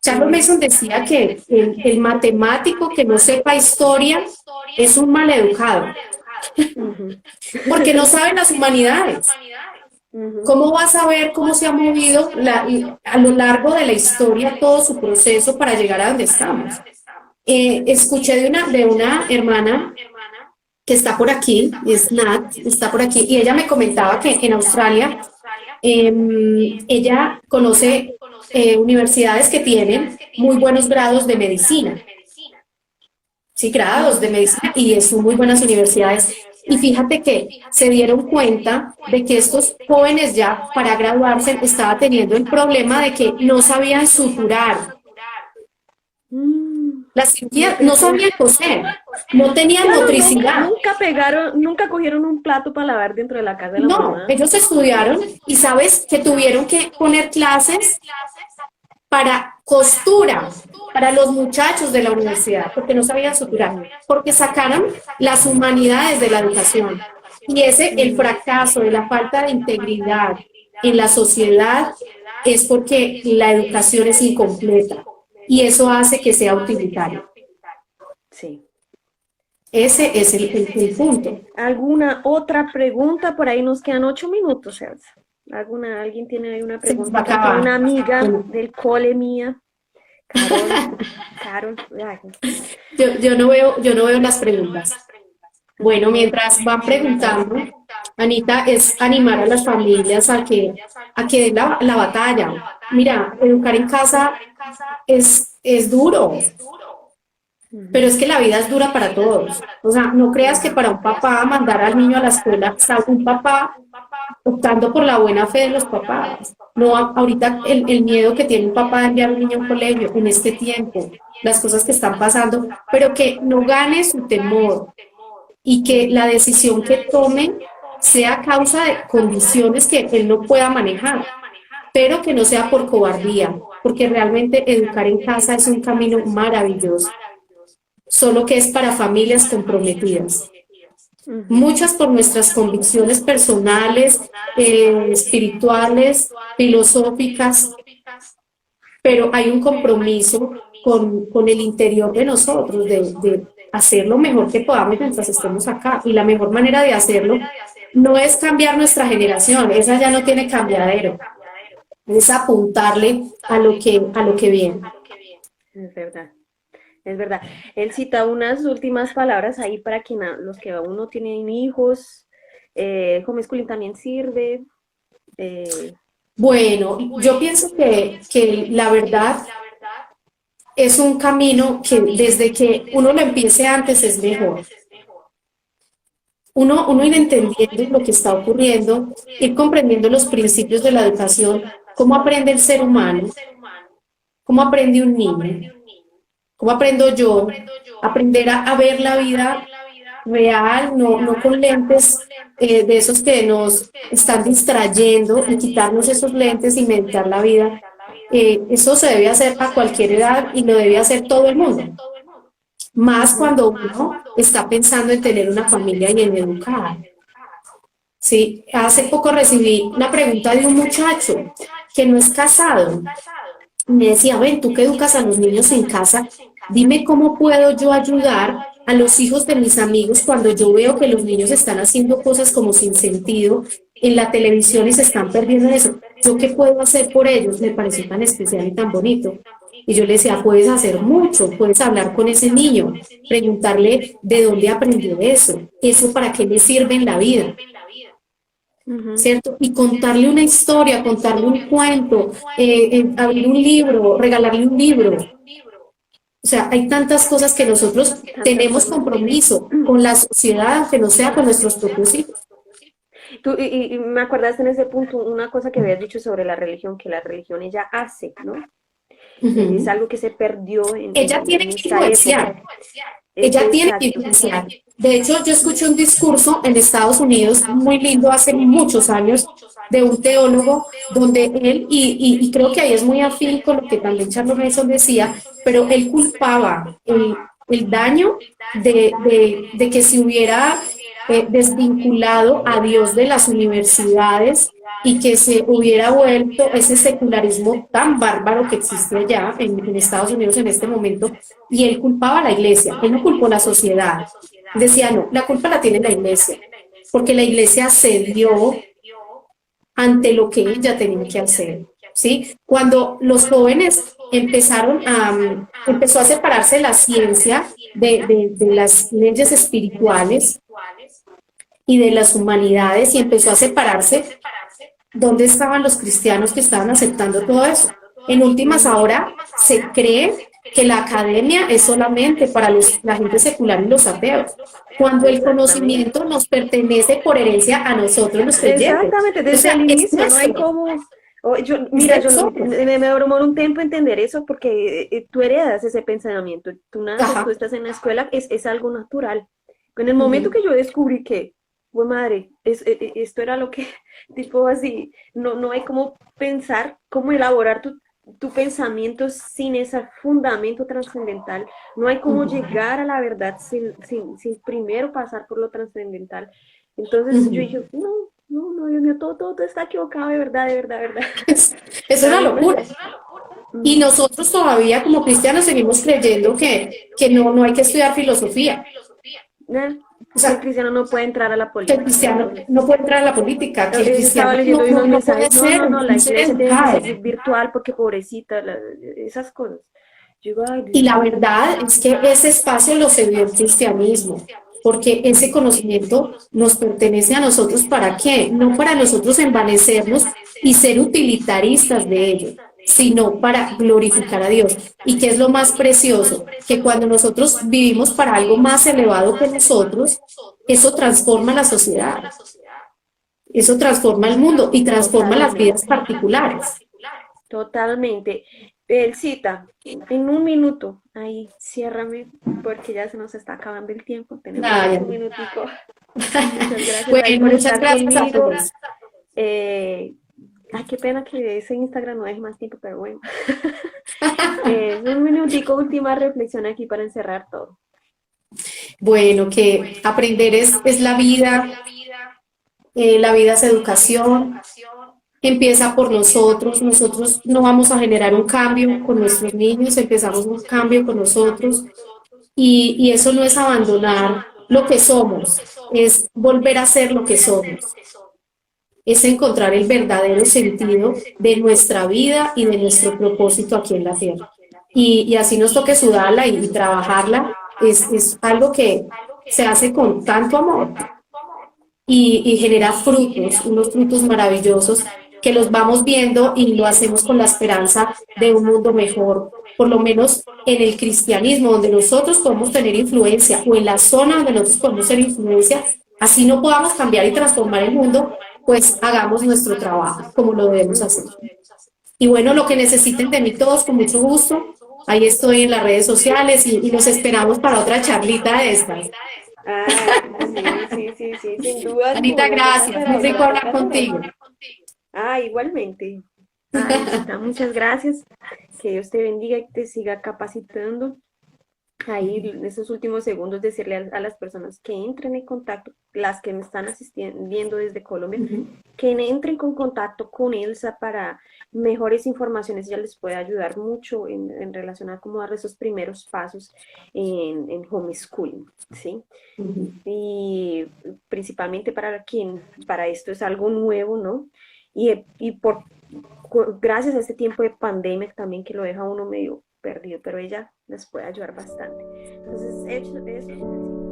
Charles Ujú. Mason decía que el matemático que no sepa historia es un maleducado, Ujú. porque no sabe las humanidades. Ujú. ¿Cómo va a saber cómo se ha movido a lo largo de la historia todo su proceso para llegar a donde estamos? Escuché de una hermana que está por aquí, es Nat, está por aquí, y ella me comentaba que en Australia ella conoce universidades que tienen muy buenos grados de medicina, sí, grados de Ujú. medicina, y son muy buenas universidades. Y fíjate que se dieron cuenta de que estos jóvenes ya para graduarse estaban teniendo el problema de que no sabían suturar. Mm, La no cirugía te no creo. sabían coser, no tenían Claro, no, motricidad. nunca cogieron un plato para lavar dentro de la casa de la No, mamá. ellos estudiaron y sabes que tuvieron que poner clases para costura para los muchachos de la universidad, porque no sabían suturar, Ujú. porque sacaron las humanidades de la educación. Y ese, el Ujú. fracaso de la falta de integridad en la sociedad es porque la educación es incompleta y eso hace que sea utilitario. Sí. Ese es el punto. ¿Alguna otra pregunta? Por ahí nos quedan 8 minutos, Elsa. ¿Alguien tiene ahí una Se nos va a preguntita? Aquí acabar. una amiga Bueno, del cole mía, Carol, ay, yo no veo las preguntas. Bueno, ujú, mientras van preguntando, Anita, es animar a las familias a que den la batalla. Mira, educar en casa es duro, pero ujú, es que la vida es dura para todos. O sea, no creas que ujú. para un papá mandar al niño a la escuela, está un papá optando por la buena fe de los papás. No, ahorita el miedo que tiene un papá de enviar a un niño a un colegio en este tiempo, las cosas que están pasando, pero que no gane su temor, y que Ujú. la decisión que tomen sea a causa de condiciones que él no pueda manejar, pero que no sea por cobardía, porque realmente educar en casa es un camino maravilloso, solo que es para familias comprometidas. Ujú. Muchas por nuestras convicciones personales, espirituales, filosóficas, pero hay un compromiso con el interior de nosotros, de hacer lo mejor que podamos mientras estemos acá. Y la mejor manera de hacerlo no es cambiar nuestra generación, esa ya no tiene cambiadero, es apuntarle a lo que viene. Es verdad, es verdad. Él cita unas últimas palabras ahí para los que aún no tienen hijos. Homeschooling también sirve. eh, Bueno, yo pienso que la verdad es un camino que desde que uno lo empiece antes es mejor. Uno ir ujú, entendiendo lo que está ocurriendo, ir comprendiendo los principios de la educación, cómo aprende el ser humano, cómo aprende un niño, cómo aprendo yo, aprender a ver la vida real, no con lentes de esos que nos están distrayendo y quitarnos esos lentes y meditar la vida. eso se debe hacer a cualquier edad y lo debe hacer todo el mundo, más Ujú. cuando uno está pensando en tener una familia y en educar. Sí, hace poco recibí una pregunta de un muchacho que no es casado. Me decía, ven, tú que educas a los niños en casa, dime cómo puedo yo ayudar a los hijos de mis amigos cuando yo veo que los niños están haciendo cosas como sin sentido en la televisión y se están perdiendo eso. ¿Yo qué puedo hacer por ellos? Me pareció tan especial y tan bonito. Y yo le decía, puedes hacer mucho, puedes hablar con ese niño, preguntarle de dónde aprendió eso para qué le sirve en la vida. Ujú. ¿Cierto? Y contarle una historia, contarle un cuento, abrir un libro, regalarle un libro. O sea, hay tantas cosas que nosotros Tantas tenemos formas. compromiso con la sociedad, que no sea con nuestros propios hijos. Y me acordaste en ese punto una cosa que habías dicho sobre la religión, que la religión ella hace, ¿no? Es Ujú. algo que se perdió en, Ella en, tiene en que esta época. influenciar, ella tiene que Exacto. influenciar. De hecho, yo escuché un discurso en Estados Unidos muy lindo hace muchos años de un teólogo donde él, y creo que ahí es muy afín con lo que también Charles Manson decía, pero él culpaba el daño de que se hubiera desvinculado a Dios de las universidades y que se hubiera vuelto ese secularismo tan bárbaro que existe allá en Estados Unidos en este momento, y él culpaba a la iglesia, él no culpó a la sociedad. Decía, no, la culpa la tiene la iglesia, porque la iglesia cedió ante lo que ella tenía que hacer, ¿sí? Cuando los jóvenes empezó a separarse la ciencia de las leyes espirituales y de las humanidades y empezó a separarse, ¿dónde estaban los cristianos que estaban aceptando todo eso? En últimas, Ujú. ahora se cree que la academia es solamente para la gente secular y los ateos, cuando el Exactamente. conocimiento nos pertenece por herencia a nosotros los creyentes. Exactamente, O desde sea, el es inicio, no hay nuestro, como, es mira, de yo nosotros. me demoró un tiempo entender eso porque tú heredas ese pensamiento, tú naces, tú Ajá. estás en la escuela, es algo natural. En el Uh momento -huh. que yo descubrí que, pues madre, esto era lo que, tipo así, no hay cómo pensar, cómo elaborar tu pensamiento sin ese fundamento trascendental, no hay Uh cómo -huh. llegar a la verdad sin primero pasar por lo trascendental. Uh Entonces yo -huh. dije, no, Dios mío, todo está equivocado, de verdad, de verdad, de verdad. Es A una mí me locura. parece. Y Ujú. nosotros todavía como cristianos seguimos creyendo que no hay que estudiar filosofía. O Que el sea, cristiano no puede entrar a la que el política, cristiano entonces. no puede entrar a la política, que el Estaba cristiano leyendo unos no puede mensajes, ser no, la un ser iglesia tiene que educado. seguir virtual porque pobrecita, esas cosas. Yo digo, ay, Y Dios la mío. verdad es que ese espacio lo cedió el cristianismo, porque ese conocimiento nos pertenece a nosotros. ¿Para qué? No para nosotros envanecernos y ser utilitaristas de ello, sino para glorificar a Dios. ¿Y qué es lo más precioso? Que cuando nosotros vivimos para algo más elevado que nosotros, eso transforma la sociedad, eso transforma el mundo y transforma las vidas Totalmente, particulares. totalmente. Cita, en un minuto, ahí, ciérrame, porque ya se nos está acabando el tiempo, tenemos Nada, un minutico. Muchas gracias ahí bueno, por muchas estar gracias a conmigo. todos. Eh, Ay, qué pena que ese Instagram no deje más tiempo, pero bueno. Un minutico, última reflexión aquí para encerrar todo. Bueno, que aprender es la vida es educación, empieza por nosotros no vamos a generar un cambio con nuestros niños, empezamos un cambio con nosotros y eso no es abandonar lo que somos, es volver a ser lo que somos, es encontrar el verdadero sentido de nuestra vida y de nuestro propósito aquí en la tierra. Y así nos toque sudarla y trabajarla, es algo que se hace con tanto amor y genera frutos, unos frutos maravillosos que los vamos viendo y lo hacemos con la esperanza de un mundo mejor, por lo menos en el cristianismo, donde nosotros podemos tener influencia, o en la zona donde nosotros podemos tener influencia, así no podamos cambiar y transformar el mundo, pues hagamos nuestro trabajo como lo debemos hacer. Y bueno, lo que necesiten de mí todos, con mucho gusto, ahí estoy en las redes sociales y los esperamos para otra charlita de estas. Ay, sí, sin duda Anita, alguna, toca gracias. hacer Muy rico otra, hablar toca hacer contigo. otra. Ah, igualmente. Ay, Luisita, muchas gracias. Que Dios te bendiga y te siga capacitando. Ahí en esos últimos segundos decirle a las personas que entren en contacto, las que me están asistiendo, viendo desde Colombia, Ujú, que entren con contacto con Elsa para mejores informaciones. Ella les puede ayudar mucho en relación a cómo dar esos primeros pasos en homeschooling, ¿sí? ujú. Y principalmente para quien para esto es algo nuevo, ¿no? Y gracias a este tiempo de pandemia también que lo deja uno medio perdido, pero ella les puede ayudar bastante. Entonces, eso,